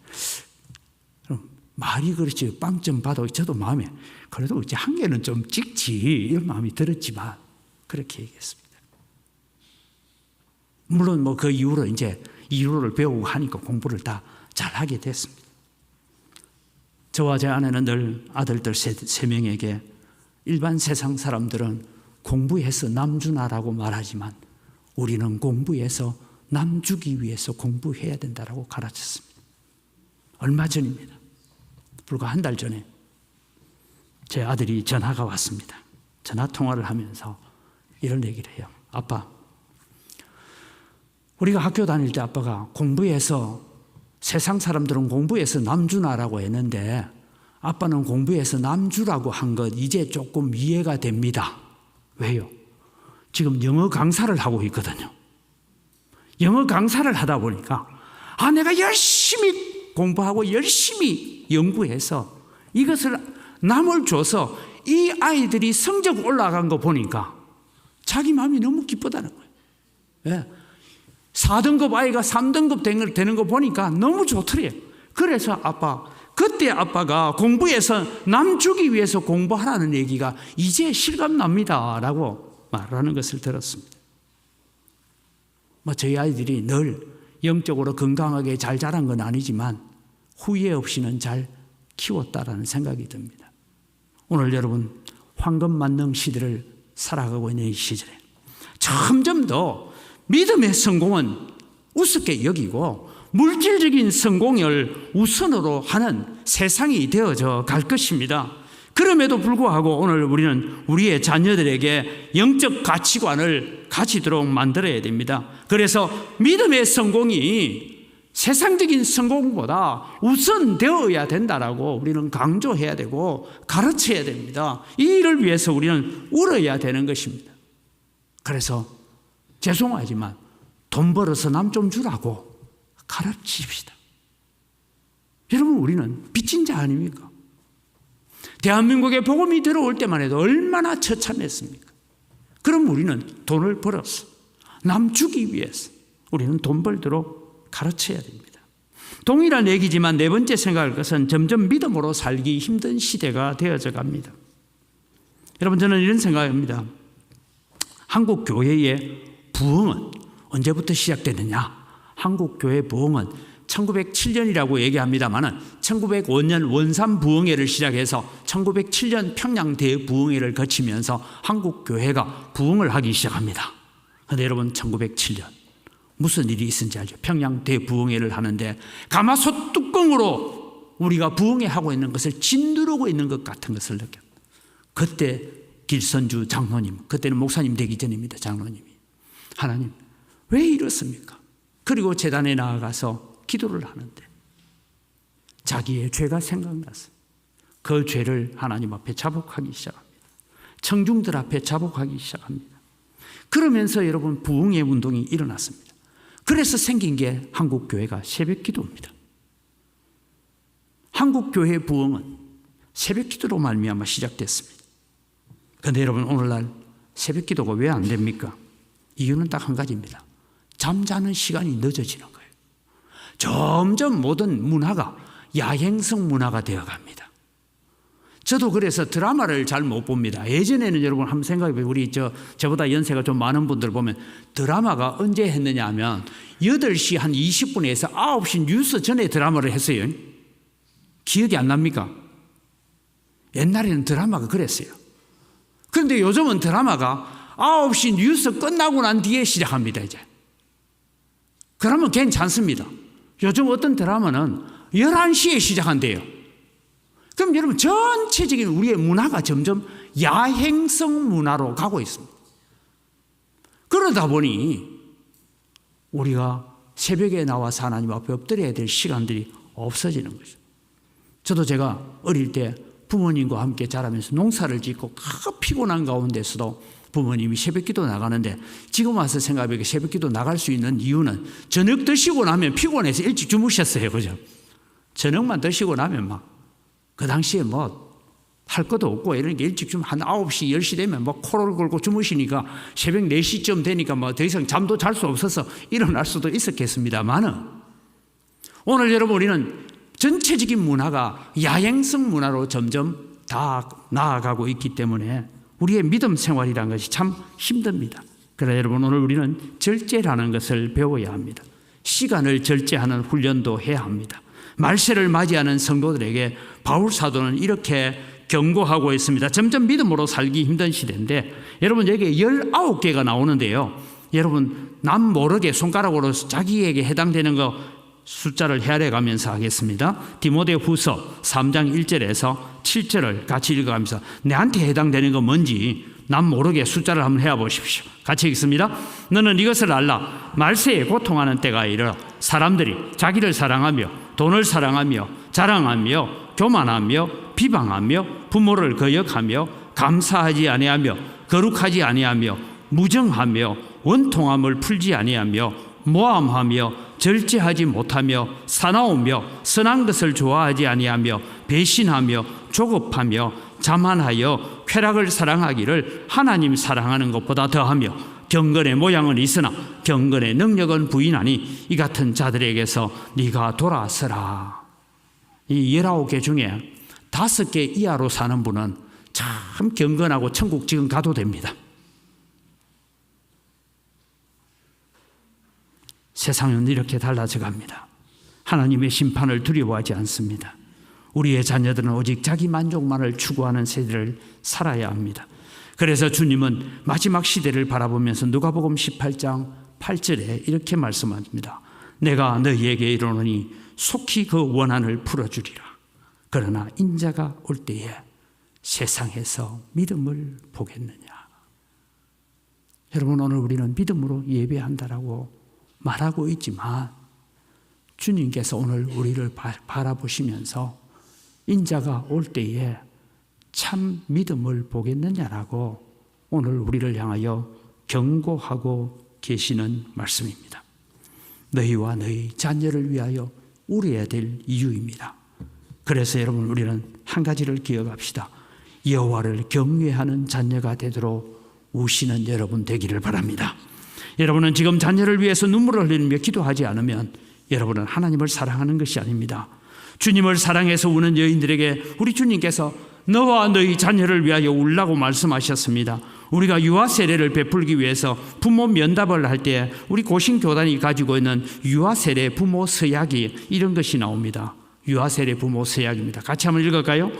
그럼 말이 그렇지 빵점 받아 저도 마음에 그래도 이제 한 개는 좀 찍지 이런 마음이 들었지만 그렇게 얘기했습니다. 물론 뭐 그 이후로 이제 이론을 배우고 하니까 공부를 다 잘하게 됐습니다. 저와 제 아내는 늘 아들들 세 명에게 일반 세상 사람들은 공부해서 남주나라고 말하지만 우리는 공부해서 남주기 위해서 공부해야 된다라고 가르쳤습니다. 얼마 전입니다. 불과 한 달 전에 제 아들이 전화가 왔습니다. 전화 통화를 하면서 이런 얘기를 해요. 아빠, 우리가 학교 다닐 때 아빠가 공부해서, 세상 사람들은 공부해서 남주나라고 했는데 아빠는 공부해서 남주라고 한 것 이제 조금 이해가 됩니다. 왜요? 지금 영어 강사를 하고 있거든요. 영어 강사를 하다 보니까 내가 열심히 공부하고 열심히 연구해서 이것을 남을 줘서 이 아이들이 성적 올라간 거 보니까 자기 마음이 너무 기쁘다는 거예요. 예. 4등급 아이가 3등급 되는 거 보니까 너무 좋더래요. 그래서 그때 아빠가 공부해서 남 주기 위해서 공부하라는 얘기가 이제 실감납니다 라고 말하는 것을 들었습니다. 저희 아이들이 늘 영적으로 건강하게 잘 자란 건 아니지만 후회 없이는 잘 키웠다라는 생각이 듭니다. 오늘 여러분 황금만능 시대를 살아가고 있는 이 시절에 점점 더 믿음의 성공은 우습게 여기고 물질적인 성공을 우선으로 하는 세상이 되어져 갈 것입니다. 그럼에도 불구하고 오늘 우리는 우리의 자녀들에게 영적 가치관을 가지도록 만들어야 됩니다. 그래서 믿음의 성공이 세상적인 성공보다 우선되어야 된다라고 우리는 강조해야 되고 가르쳐야 됩니다. 이 일을 위해서 우리는 울어야 되는 것입니다. 그래서 죄송하지만 돈 벌어서 남 좀 주라고 가르칩시다. 여러분, 우리는 빚진 자 아닙니까? 대한민국에 복음이 들어올 때만 해도 얼마나 처참했습니까? 그럼 우리는 돈을 벌어서 남 주기 위해서 우리는 돈 벌도록 가르쳐야 됩니다. 동일한 얘기지만 네 번째 생각할 것은 점점 믿음으로 살기 힘든 시대가 되어져 갑니다. 여러분, 저는 이런 생각입니다. 한국 교회의 부흥은 언제부터 시작되느냐? 한국 교회 부흥은 1907년이라고 얘기합니다만 1905년 원산 부흥회를 시작해서 1907년 평양 대부흥회를 거치면서 한국 교회가 부흥을 하기 시작합니다. 그런데 여러분, 1907년 무슨 일이 있었는지 알죠? 평양 대부흥회를 하는데 가마솥 뚜껑으로 우리가 부흥회 하고 있는 것을 짓누르고 있는 것 같은 것을 느꼈습니다. 그때 길선주 장로님, 그때는 목사님 되기 전입니다. 장로님이 하나님 왜 이렇습니까? 그리고 제단에 나아가서 기도를 하는데 자기의 죄가 생각나서 그 죄를 하나님 앞에 자복하기 시작합니다. 청중들 앞에 자복하기 시작합니다. 그러면서 여러분 부흥의 운동이 일어났습니다. 그래서 생긴 게 한국교회가 새벽기도입니다. 한국교회 부흥은 새벽기도로 말미암아 시작됐습니다. 그런데 여러분, 오늘날 새벽기도가 왜 안 됩니까? 이유는 딱 한 가지입니다. 잠자는 시간이 늦어지는 거예요. 점점 모든 문화가 야행성 문화가 되어갑니다. 저도 그래서 드라마를 잘 못 봅니다. 예전에는 여러분 한번 생각해보세요. 우리 저보다 연세가 좀 많은 분들 보면 드라마가 언제 했느냐 하면 8시 한 20분에서 9시 뉴스 전에 드라마를 했어요. 기억이 안 납니까? 옛날에는 드라마가 그랬어요. 그런데 요즘은 드라마가 9시 뉴스 끝나고 난 뒤에 시작합니다. 이제 그러면 괜찮습니다. 요즘 어떤 드라마는 11시에 시작한대요. 그럼 여러분, 전체적인 우리의 문화가 점점 야행성 문화로 가고 있습니다. 그러다 보니 우리가 새벽에 나와서 하나님 앞에 엎드려야 될 시간들이 없어지는 거죠. 저도 제가 어릴 때 부모님과 함께 자라면서 농사를 짓고 피곤한 가운데서도 부모님이 새벽기도 나가는데 지금 와서 생각해보니까 새벽기도 나갈 수 있는 이유는 저녁 드시고 나면 피곤해서 일찍 주무셨어요. 그죠? 저녁만 드시고 나면 그 당시에 할 것도 없고 이런 게 일찍 좀 한 9시, 10시 되면 코를 골고 주무시니까 새벽 4시쯤 되니까 더 이상 잠도 잘 수 없어서 일어날 수도 있었겠습니다만은 오늘 여러분, 우리는 전체적인 문화가 야행성 문화로 점점 다 나아가고 있기 때문에 우리의 믿음 생활이라는 것이 참 힘듭니다. 그러나 여러분, 오늘 우리는 절제라는 것을 배워야 합니다. 시간을 절제하는 훈련도 해야 합니다. 말세를 맞이하는 성도들에게 바울 사도는 이렇게 경고하고 있습니다. 점점 믿음으로 살기 힘든 시대인데 여러분, 여기에 19개가 나오는데요. 여러분, 남 모르게 손가락으로 자기에게 해당되는 거 숫자를 헤아려 가면서 하겠습니다. 디모데후서 3장 1절에서 7절을 같이 읽어가면서 내한테 해당되는 거 뭔지 남 모르게 숫자를 한번 해와 보십시오. 같이 읽습니다. 너는 이것을 알라. 말세에 고통하는 때가 이르러 사람들이 자기를 사랑하며 돈을 사랑하며 자랑하며 교만하며 비방하며 부모를 거역하며 감사하지 아니하며 거룩하지 아니하며 무정하며 원통함을 풀지 아니하며 모함하며 절제하지 못하며 사나우며 선한 것을 좋아하지 아니하며 배신하며 조급하며 자만하여 쾌락을 사랑하기를 하나님 사랑하는 것보다 더하며 경건의 모양은 있으나 경건의 능력은 부인하니 이 같은 자들에게서 네가 돌아서라. 이 19개 중에 5개 이하로 사는 분은 참 경건하고 천국 지금 가도 됩니다. 세상은 이렇게 달라져 갑니다. 하나님의 심판을 두려워하지 않습니다. 우리의 자녀들은 오직 자기 만족만을 추구하는 세대를 살아야 합니다. 그래서 주님은 마지막 시대를 바라보면서 누가복음 18장 8절에 이렇게 말씀합니다. 내가 너희에게 이르노니 속히 그 원한을 풀어주리라. 그러나 인자가 올 때에 세상에서 믿음을 보겠느냐. 여러분, 오늘 우리는 믿음으로 예배한다라고 말하고 있지만 주님께서 오늘 우리를 바라보시면서 인자가 올 때에 참 믿음을 보겠느냐라고 오늘 우리를 향하여 경고하고 계시는 말씀입니다. 너희와 너희 자녀를 위하여 울어야 될 이유입니다. 그래서 여러분, 우리는 한 가지를 기억합시다. 여호와를 경외하는 자녀가 되도록 우시는 여러분 되기를 바랍니다. 여러분은 지금 자녀를 위해서 눈물을 흘리며 기도하지 않으면 여러분은 하나님을 사랑하는 것이 아닙니다. 주님을 사랑해서 우는 여인들에게 우리 주님께서 너와 너희 자녀를 위하여 울라고 말씀하셨습니다. 우리가 유아 세례를 베풀기 위해서 부모 면담을 할 때 우리 고신교단이 가지고 있는 유아 세례 부모 서약이 이런 것이 나옵니다. 유아 세례 부모 서약입니다. 같이 한번 읽을까요?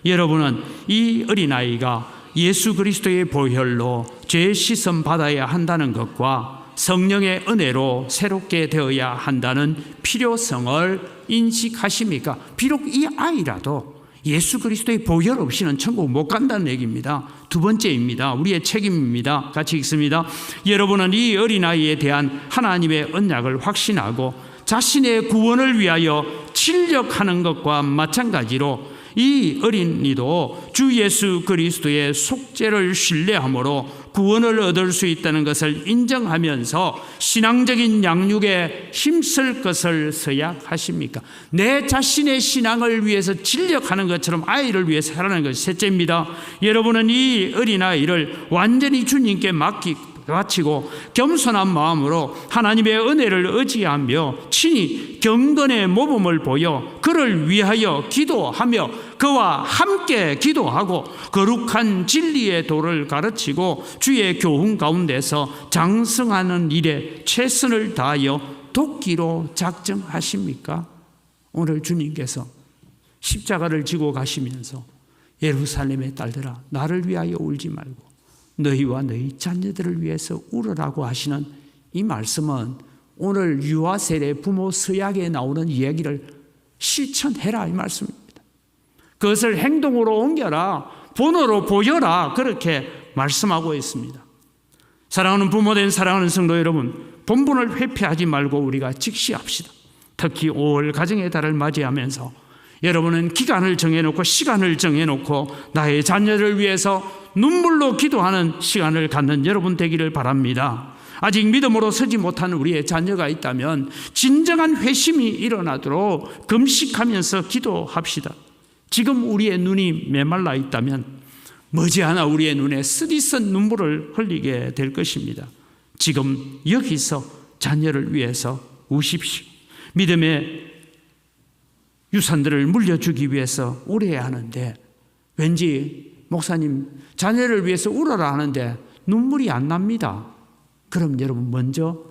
여러분은 이 어린아이가 예수 그리스도의 보혈로 죄 씻음 받아야 한다는 것과 성령의 은혜로 새롭게 되어야 한다는 필요성을 인식하십니까? 비록 이 아이라도 예수 그리스도의 보혈 없이는 천국 못 간다는 얘기입니다. 두 번째입니다. 우리의 책임입니다. 같이 읽습니다. 여러분은 이 어린아이에 대한 하나님의 언약을 확신하고 자신의 구원을 위하여 진력하는 것과 마찬가지로 이 어린이도 주 예수 그리스도의 속죄를 신뢰함으로 구원을 얻을 수 있다는 것을 인정하면서 신앙적인 양육에 힘쓸 것을 서약하십니까? 내 자신의 신앙을 위해서 진력하는 것처럼 아이를 위해서 살아가는 것이 셋째입니다. 여러분은 이 어린아이를 완전히 주님께 바치고 겸손한 마음으로 하나님의 은혜를 의지하며 친히 경건의 모범을 보여 그를 위하여 기도하며 그와 함께 기도하고 거룩한 진리의 도를 가르치고 주의 교훈 가운데서 장성하는 일에 최선을 다하여 돕기로 작정하십니까? 오늘 주님께서 십자가를 지고 가시면서 예루살렘의 딸들아 나를 위하여 울지 말고 너희와 너희 자녀들을 위해서 울으라고 하시는 이 말씀은 오늘 유아 세례 부모 서약에 나오는 이야기를 실천해라 이 말씀입니다. 그것을 행동으로 옮겨라, 본어로 보여라, 그렇게 말씀하고 있습니다. 사랑하는 부모된 사랑하는 성도 여러분, 본분을 회피하지 말고 우리가 직시합시다. 특히 5월 가정의 달을 맞이하면서 여러분은 기간을 정해놓고 시간을 정해놓고 나의 자녀를 위해서 눈물로 기도하는 시간을 갖는 여러분 되기를 바랍니다. 아직 믿음으로 서지 못한 우리의 자녀가 있다면 진정한 회심이 일어나도록 금식하면서 기도합시다. 지금 우리의 눈이 메말라 있다면 머지않아 우리의 눈에 쓰디쓴 눈물을 흘리게 될 것입니다. 지금 여기서 자녀를 위해서 우십시오. 믿음의 유산들을 물려주기 위해서 울어야 하는데 왠지 목사님 자녀를 위해서 울어라 하는데 눈물이 안 납니다. 그럼 여러분 먼저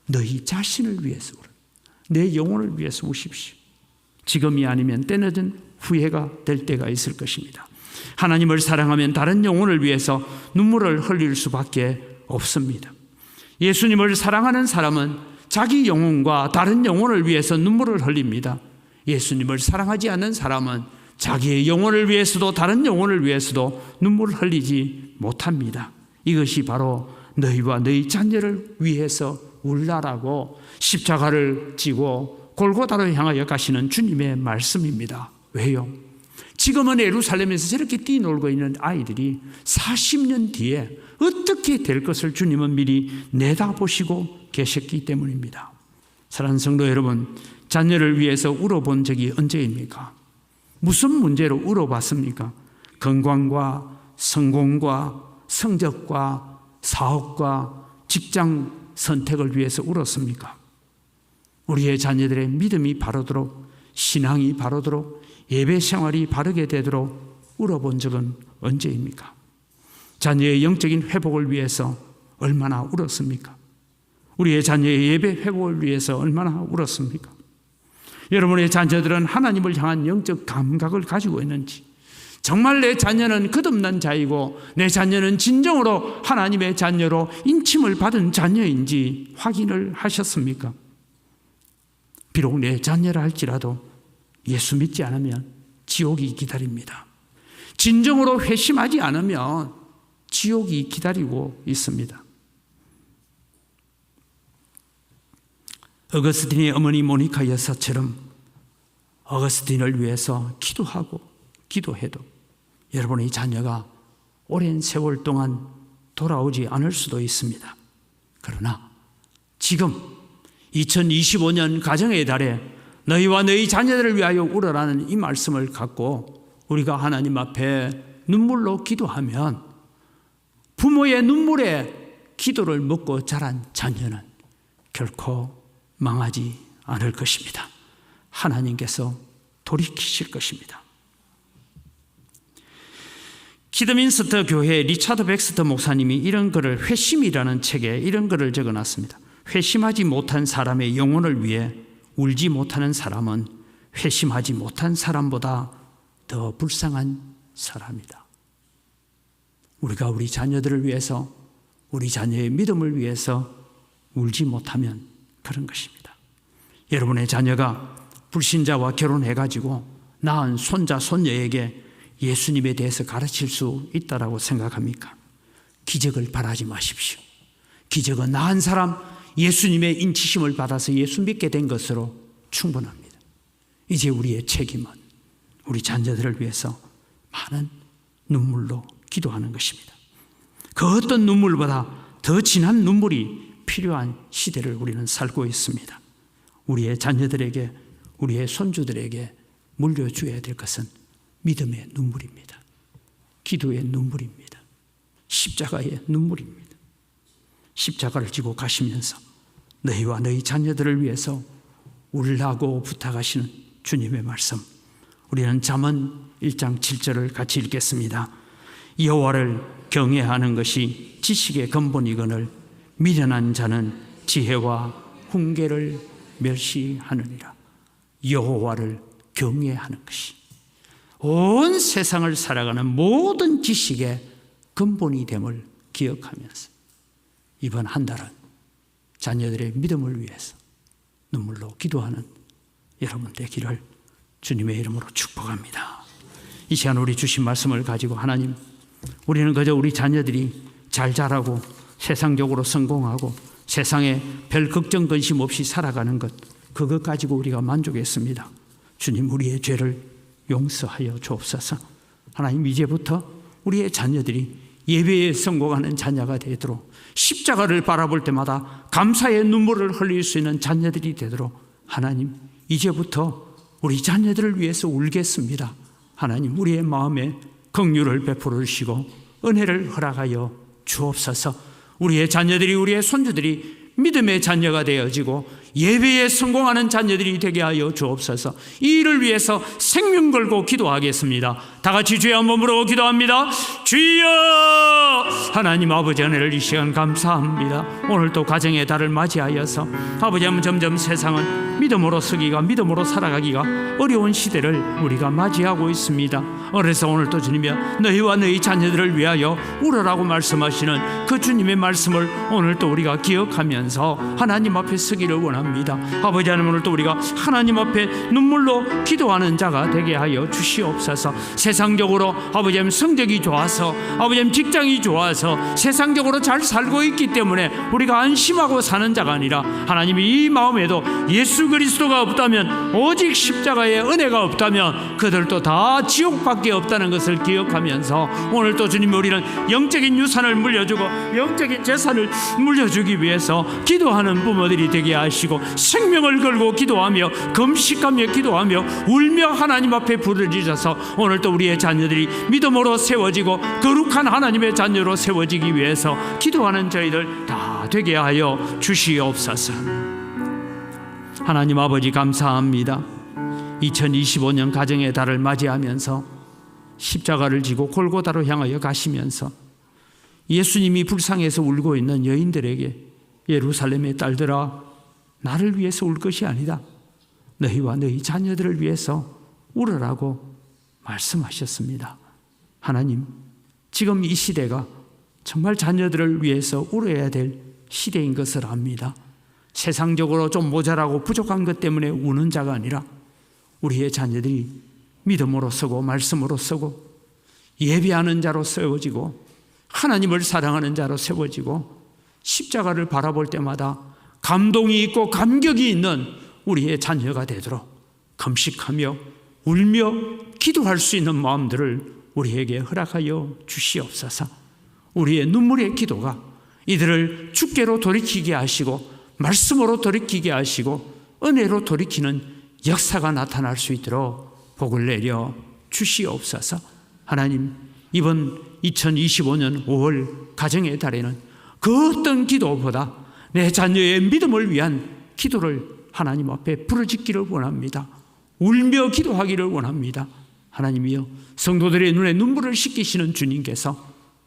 너희 자신을 위해서 울어. 내 영혼을 위해서 우십시오. 지금이 아니면 때늦은 후회가 될 때가 있을 것입니다. 하나님을 사랑하면 다른 영혼을 위해서 눈물을 흘릴 수밖에 없습니다. 예수님을 사랑하는 사람은 자기 영혼과 다른 영혼을 위해서 눈물을 흘립니다. 예수님을 사랑하지 않는 사람은 자기의 영혼을 위해서도 다른 영혼을 위해서도 눈물을 흘리지 못합니다. 이것이 바로 너희와 너희 자녀를 위해서 울라라고 십자가를 지고 골고다로 향하여 가시는 주님의 말씀입니다. 왜요? 지금은 예루살렘에서 저렇게 뛰놀고 있는 아이들이 40년 뒤에 어떻게 될 것을 주님은 미리 내다보시고 계셨기 때문입니다. 사랑하는 성도 여러분, 자녀를 위해서 울어본 적이 언제입니까? 무슨 문제로 울어봤습니까? 건강과 성공과 성적과 사업과 직장 선택을 위해서 울었습니까? 우리의 자녀들의 믿음이 바르도록, 신앙이 바르도록, 예배 생활이 바르게 되도록 울어본 적은 언제입니까? 자녀의 영적인 회복을 위해서 얼마나 울었습니까? 우리의 자녀의 예배 회복을 위해서 얼마나 울었습니까? 여러분의 자녀들은 하나님을 향한 영적 감각을 가지고 있는지, 정말 내 자녀는 끝없는 자이고 내 자녀는 진정으로 하나님의 자녀로 인침을 받은 자녀인지 확인을 하셨습니까? 비록 내 자녀라 할지라도 예수 믿지 않으면 지옥이 기다립니다. 진정으로 회심하지 않으면 지옥이 기다리고 있습니다. 어거스틴의 어머니 모니카 여사처럼 어거스틴을 위해서 기도하고 기도해도 여러분의 자녀가 오랜 세월 동안 돌아오지 않을 수도 있습니다. 그러나 지금 2025년 가정의 달에 너희와 너희 자녀들을 위하여 울어라는 이 말씀을 갖고 우리가 하나님 앞에 눈물로 기도하면 부모의 눈물에 기도를 먹고 자란 자녀는 결코 망하지 않을 것입니다. 하나님께서 돌이키실 것입니다. 키드민스터 교회 리차드 백스터 목사님이 이런 글을, 회심이라는 책에 이런 글을 적어놨습니다. 회심하지 못한 사람의 영혼을 위해 울지 못하는 사람은 회심하지 못한 사람보다 더 불쌍한 사람이다. 우리가 우리 자녀들을 위해서, 우리 자녀의 믿음을 위해서 울지 못하면 그런 것입니다. 여러분의 자녀가 불신자와 결혼해가지고 낳은 손자, 손녀에게 예수님에 대해서 가르칠 수 있다라고 생각합니까? 기적을 바라지 마십시오. 기적은 낳은 사람 예수님의 인치심을 받아서 예수 믿게 된 것으로 충분합니다. 이제 우리의 책임은 우리 자녀들을 위해서 많은 눈물로 기도하는 것입니다. 그 어떤 눈물보다 더 진한 눈물이 필요한 시대를 우리는 살고 있습니다. 우리의 자녀들에게, 우리의 손주들에게 물려줘야 될 것은 믿음의 눈물입니다. 기도의 눈물입니다. 십자가의 눈물입니다. 십자가를 지고 가시면서 너희와 너희 자녀들을 위해서 울라고 부탁하시는 주님의 말씀, 우리는 잠언 1장 7절을 같이 읽겠습니다. 여호와를 경외하는 것이 지식의 근본이거늘 미련한 자는 지혜와 훈계를 멸시하느니라. 여호와를 경외하는 것이 온 세상을 살아가는 모든 지식의 근본이 됨을 기억하면서 이번 한 달은 자녀들의 믿음을 위해서 눈물로 기도하는 여러분 되기를 주님의 이름으로 축복합니다. 이 시간 우리 주신 말씀을 가지고 하나님, 우리는 그저 우리 자녀들이 잘 자라고 세상적으로 성공하고 세상에 별 걱정 근심 없이 살아가는 것, 그것 가지고 우리가 만족했습니다. 주님, 우리의 죄를 용서하여 주옵소서. 하나님, 이제부터 우리의 자녀들이 예배에 성공하는 자녀가 되도록, 십자가를 바라볼 때마다 감사의 눈물을 흘릴 수 있는 자녀들이 되도록 하나님, 이제부터 우리 자녀들을 위해서 울겠습니다. 하나님, 우리의 마음에 긍휼을 베풀어 주시고 은혜를 허락하여 주옵소서. 우리의 자녀들이, 우리의 손주들이 믿음의 자녀가 되어지고 예배에 성공하는 자녀들이 되게 하여 주옵소서. 이 일을 위해서 생명 걸고 기도하겠습니다. 다 같이 주여 한 몸으로 기도합니다. 주여! 하나님 아버지, 은혜를 이 시간 감사합니다. 오늘 또 가정의 달을 맞이하여서 아버지, 점점 세상은 믿음으로 서기가, 믿음으로 살아가기가 어려운 시대를 우리가 맞이하고 있습니다. 그래서 오늘 또 주님이여, 너희와 너희 자녀들을 위하여 울으라고 말씀하시는 그 주님의 말씀을 오늘 또 우리가 기억하면서 하나님 앞에 서기를 원합니다. 원합니다. 아버지 하나님, 오늘 또 우리가 하나님 앞에 눈물로 기도하는 자가 되게 하여 주시옵소서. 세상적으로 아버지 하나님 성적이 좋아서, 아버지 하나님 직장이 좋아서, 세상적으로 잘 살고 있기 때문에 우리가 안심하고 사는 자가 아니라, 하나님이 이 마음에도 예수 그리스도가 없다면, 오직 십자가의 은혜가 없다면 그들도 다 지옥밖에 없다는 것을 기억하면서, 오늘 또 주님 우리는 영적인 유산을 물려주고 영적인 재산을 물려주기 위해서 기도하는 부모들이 되게 하시고, 생명을 걸고 기도하며 금식하며 기도하며 울며 하나님 앞에 부르짖어서 오늘 또 우리의 자녀들이 믿음으로 세워지고 거룩한 하나님의 자녀로 세워지기 위해서 기도하는 저희들 다 되게 하여 주시옵소서. 하나님 아버지, 감사합니다. 2025년 가정의 달을 맞이하면서 십자가를 지고 골고다로 향하여 가시면서 예수님이 불쌍해서 울고 있는 여인들에게, 예루살렘의 딸들아, 나를 위해서 울 것이 아니다, 너희와 너희 자녀들을 위해서 울으라고 말씀하셨습니다. 하나님, 지금 이 시대가 정말 자녀들을 위해서 울어야 될 시대인 것을 압니다. 세상적으로 좀 모자라고 부족한 것 때문에 우는 자가 아니라, 우리의 자녀들이 믿음으로 서고 말씀으로 서고 예배하는 자로 세워지고 하나님을 사랑하는 자로 세워지고 십자가를 바라볼 때마다 감동이 있고 감격이 있는 우리의 자녀가 되도록 금식하며 울며 기도할 수 있는 마음들을 우리에게 허락하여 주시옵소서. 우리의 눈물의 기도가 이들을 주께로 돌이키게 하시고 말씀으로 돌이키게 하시고 은혜로 돌이키는 역사가 나타날 수 있도록 복을 내려 주시옵소서. 하나님, 이번 2025년 5월 가정의 달에는 그 어떤 기도보다 내 자녀의 믿음을 위한 기도를 하나님 앞에 부르짖기를 원합니다. 울며 기도하기를 원합니다. 하나님이여, 성도들의 눈에 눈물을 씻기시는 주님께서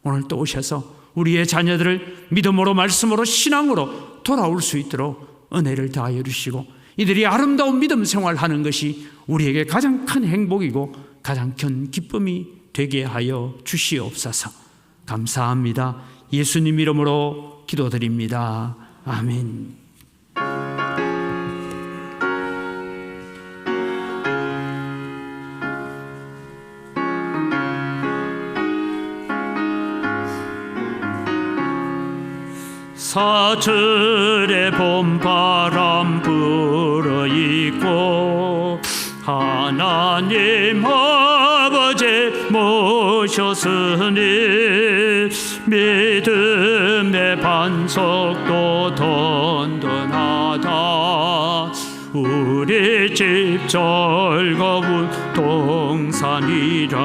오늘 또 오셔서 우리의 자녀들을 믿음으로 말씀으로 신앙으로 돌아올 수 있도록 은혜를 다하여 주시고, 이들이 아름다운 믿음 생활하는 것이 우리에게 가장 큰 행복이고 가장 큰 기쁨이 되게 하여 주시옵소서. 감사합니다. 예수님 이름으로 기도드립니다. 아멘. 사절의 봄바람 불어있고 하나님 아버지 모셨으니 믿음의 반석도 든든하다. 우리 집 즐거운 동산이라.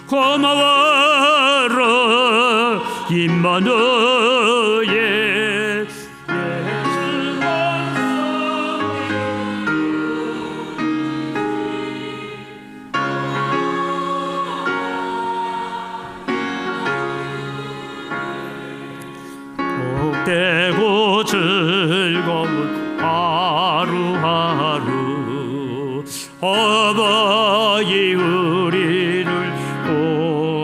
고마워라 임마누엘 복되고 즐거운 하루하루 어버이 우리를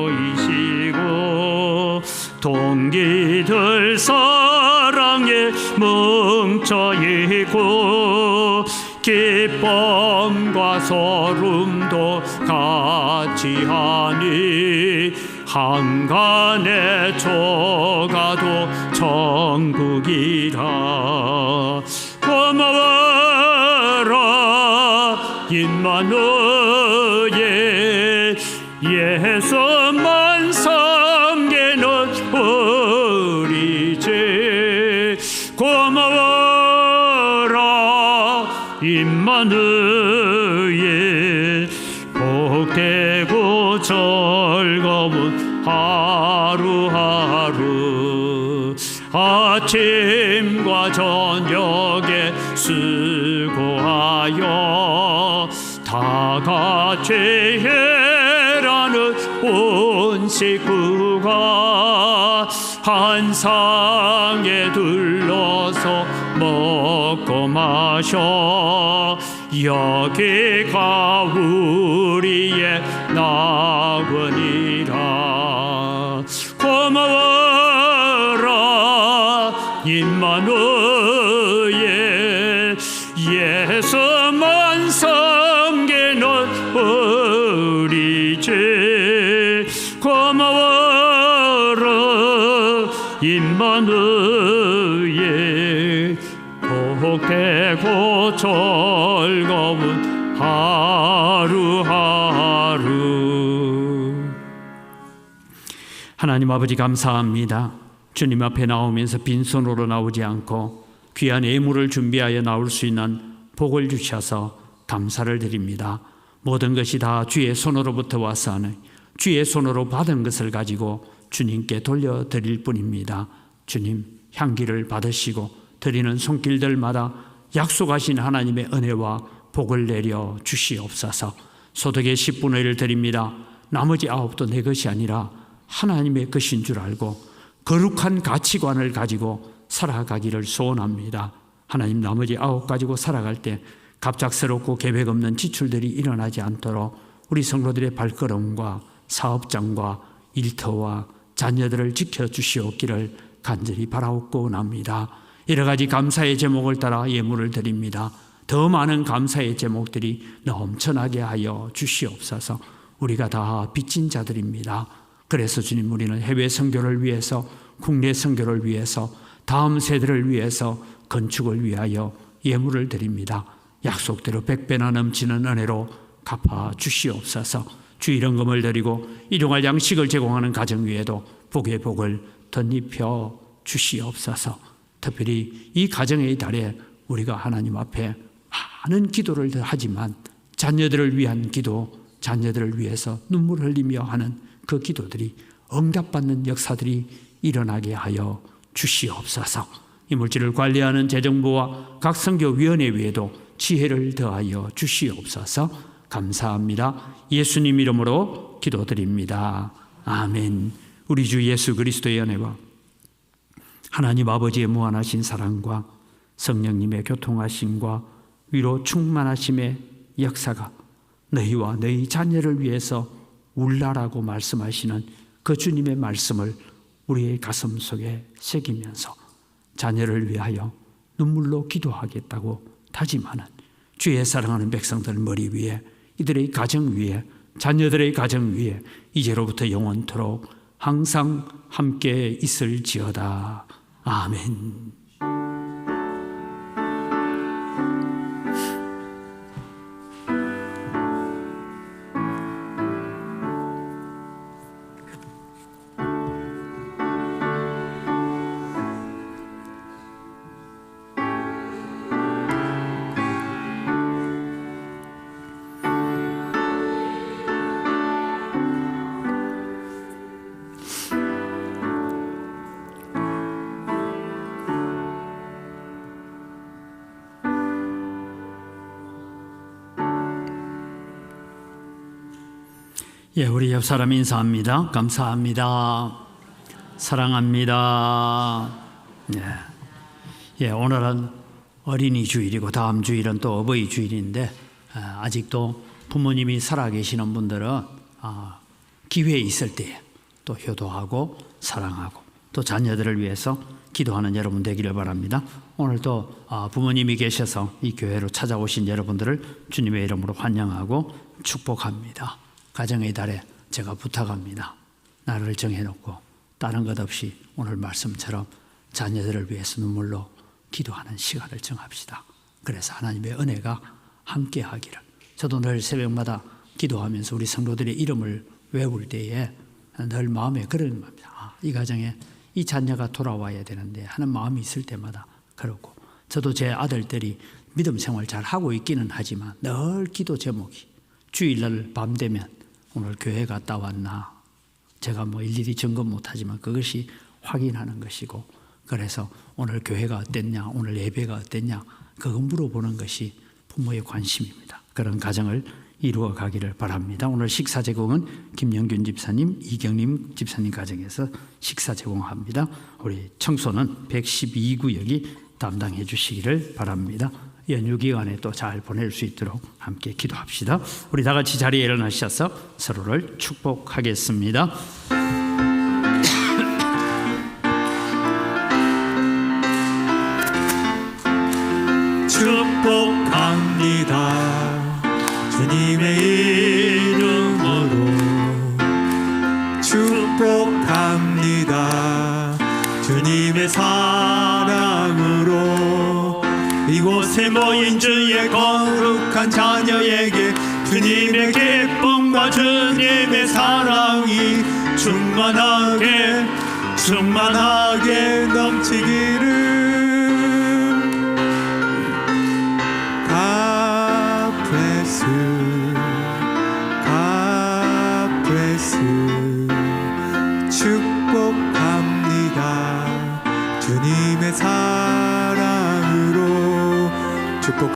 보이시고 동기들 사랑에 뭉쳐있고 기쁨과 소름도 같이 하니 한간에 초가도 천국이라. 고마워라 임마누엘 예수만 섬기는 우리 집. 고마워라 임마누엘 복되고 즐거운 하루하루 아침과 저녁에 수고하여 다 같이 해라는 온 식구가 한 상에 둘러서 먹고 마셔. 여기가 우리의 나그니라. 고마워라 임마누엘 주시지 고마워라 임마누엘 복되고 즐거운 하루하루. 하나님 아버지 감사합니다. 주님 앞에 나오면서 빈손으로 나오지 않고 귀한 예물을 준비하여 나올 수 있는 복을 주셔서 감사를 드립니다. 모든 것이 다 주의 손으로부터 왔사오니 주의 손으로 받은 것을 가지고 주님께 돌려드릴 뿐입니다. 주님 향기를 받으시고 드리는 손길들마다 약속하신 하나님의 은혜와 복을 내려 주시옵소서. 소득의 10분의 1을 드립니다. 나머지 9도 내 것이 아니라 하나님의 것인 줄 알고 거룩한 가치관을 가지고 살아가기를 소원합니다. 하나님 나머지 9 가지고 살아갈 때 갑작스럽고 계획 없는 지출들이 일어나지 않도록 우리 성도들의 발걸음과 사업장과 일터와 자녀들을 지켜주시옵기를 간절히 바라옵고 원합니다. 여러 가지 감사의 제목을 따라 예물을 드립니다. 더 많은 감사의 제목들이 넘쳐나게 하여 주시옵소서. 우리가 다 빚진 자들입니다. 그래서 주님 우리는 해외 선교를 위해서 국내 선교를 위해서 다음 세대를 위해서 건축을 위하여 예물을 드립니다. 약속대로 100배나 넘치는 은혜로 갚아 주시옵소서. 주일헌금을 드리고 일용할 양식을 제공하는 가정 위에도 복의 복을 덧입혀 주시옵소서. 특별히 이 가정의 달에 우리가 하나님 앞에 많은 기도를 하지만 자녀들을 위한 기도, 자녀들을 위해서 눈물 흘리며 하는 그 기도들이 응답받는 역사들이 일어나게 하여 주시옵소서. 이 물질을 관리하는 재정부와 각 선교위원회 위에도 지혜를 더하여 주시옵소서. 감사합니다. 예수님 이름으로 기도드립니다. 아멘. 우리 주 예수 그리스도의 은혜와 하나님 아버지의 무한하신 사랑과 성령님의 교통하심과 위로 충만하심의 역사가 너희와 너희 자녀를 위해서 울라라고 말씀하시는 그 주님의 말씀을 우리의 가슴 속에 새기면서 자녀를 위하여 눈물로 기도하겠다고 다짐하는 주의 사랑하는 백성들 머리 위에, 이들의 가정 위에, 자녀들의 가정 위에 이제로부터 영원토록 항상 함께 있을지어다. 아멘. 예, 우리 옆 사람 인사합니다. 감사합니다. 사랑합니다. 예, 오늘은 어린이 주일이고 다음 주일은 또 어버이 주일인데 아직도 부모님이 살아계시는 분들은 기회 있을 때 또 효도하고 사랑하고 또 자녀들을 위해서 기도하는 여러분 되기를 바랍니다. 오늘 또 부모님이 계셔서 이 교회로 찾아오신 여러분들을 주님의 이름으로 환영하고 축복합니다. 가정의 달에 제가 부탁합니다. 나를 정해놓고 다른 것 없이 오늘 말씀처럼 자녀들을 위해서 눈물로 기도하는 시간을 정합시다. 그래서 하나님의 은혜가 함께 하기를. 저도 늘 새벽마다 기도하면서 우리 성도들의 이름을 외울 때에 늘 마음에 그런 마음입니다. 이 가정에 이 자녀가 돌아와야 되는데 하는 마음이 있을 때마다 그렇고, 저도 제 아들들이 믿음 생활 잘 하고 있기는 하지만 늘 기도 제목이 주일날 밤 되면 오늘 교회 갔다 왔나, 제가 뭐 일일이 점검 못하지만 그것이 확인하는 것이고, 그래서 오늘 교회가 어땠냐, 오늘 예배가 어땠냐, 그거 물어보는 것이 부모의 관심입니다. 그런 가정을 이루어 가기를 바랍니다. 오늘 식사 제공은 김영균 집사님, 이경림 집사님 가정에서 식사 제공합니다. 우리 청소는 112구역이 담당해 주시기를 바랍니다. 연휴 기간에 또 잘 보낼 수 있도록 함께 기도합시다. 우리 다 같이 자리에 일어나셔서 서로를 축복하겠습니다. 축복합니다. 주님의 이름으로 주님의 사랑으로 이곳에 모인 주의 거룩한 자녀에게 주님의 기쁨과 주님의 사랑이 충만하게 넘치기를. God bless you. 축복합니다. 주님의 사랑으로 축복.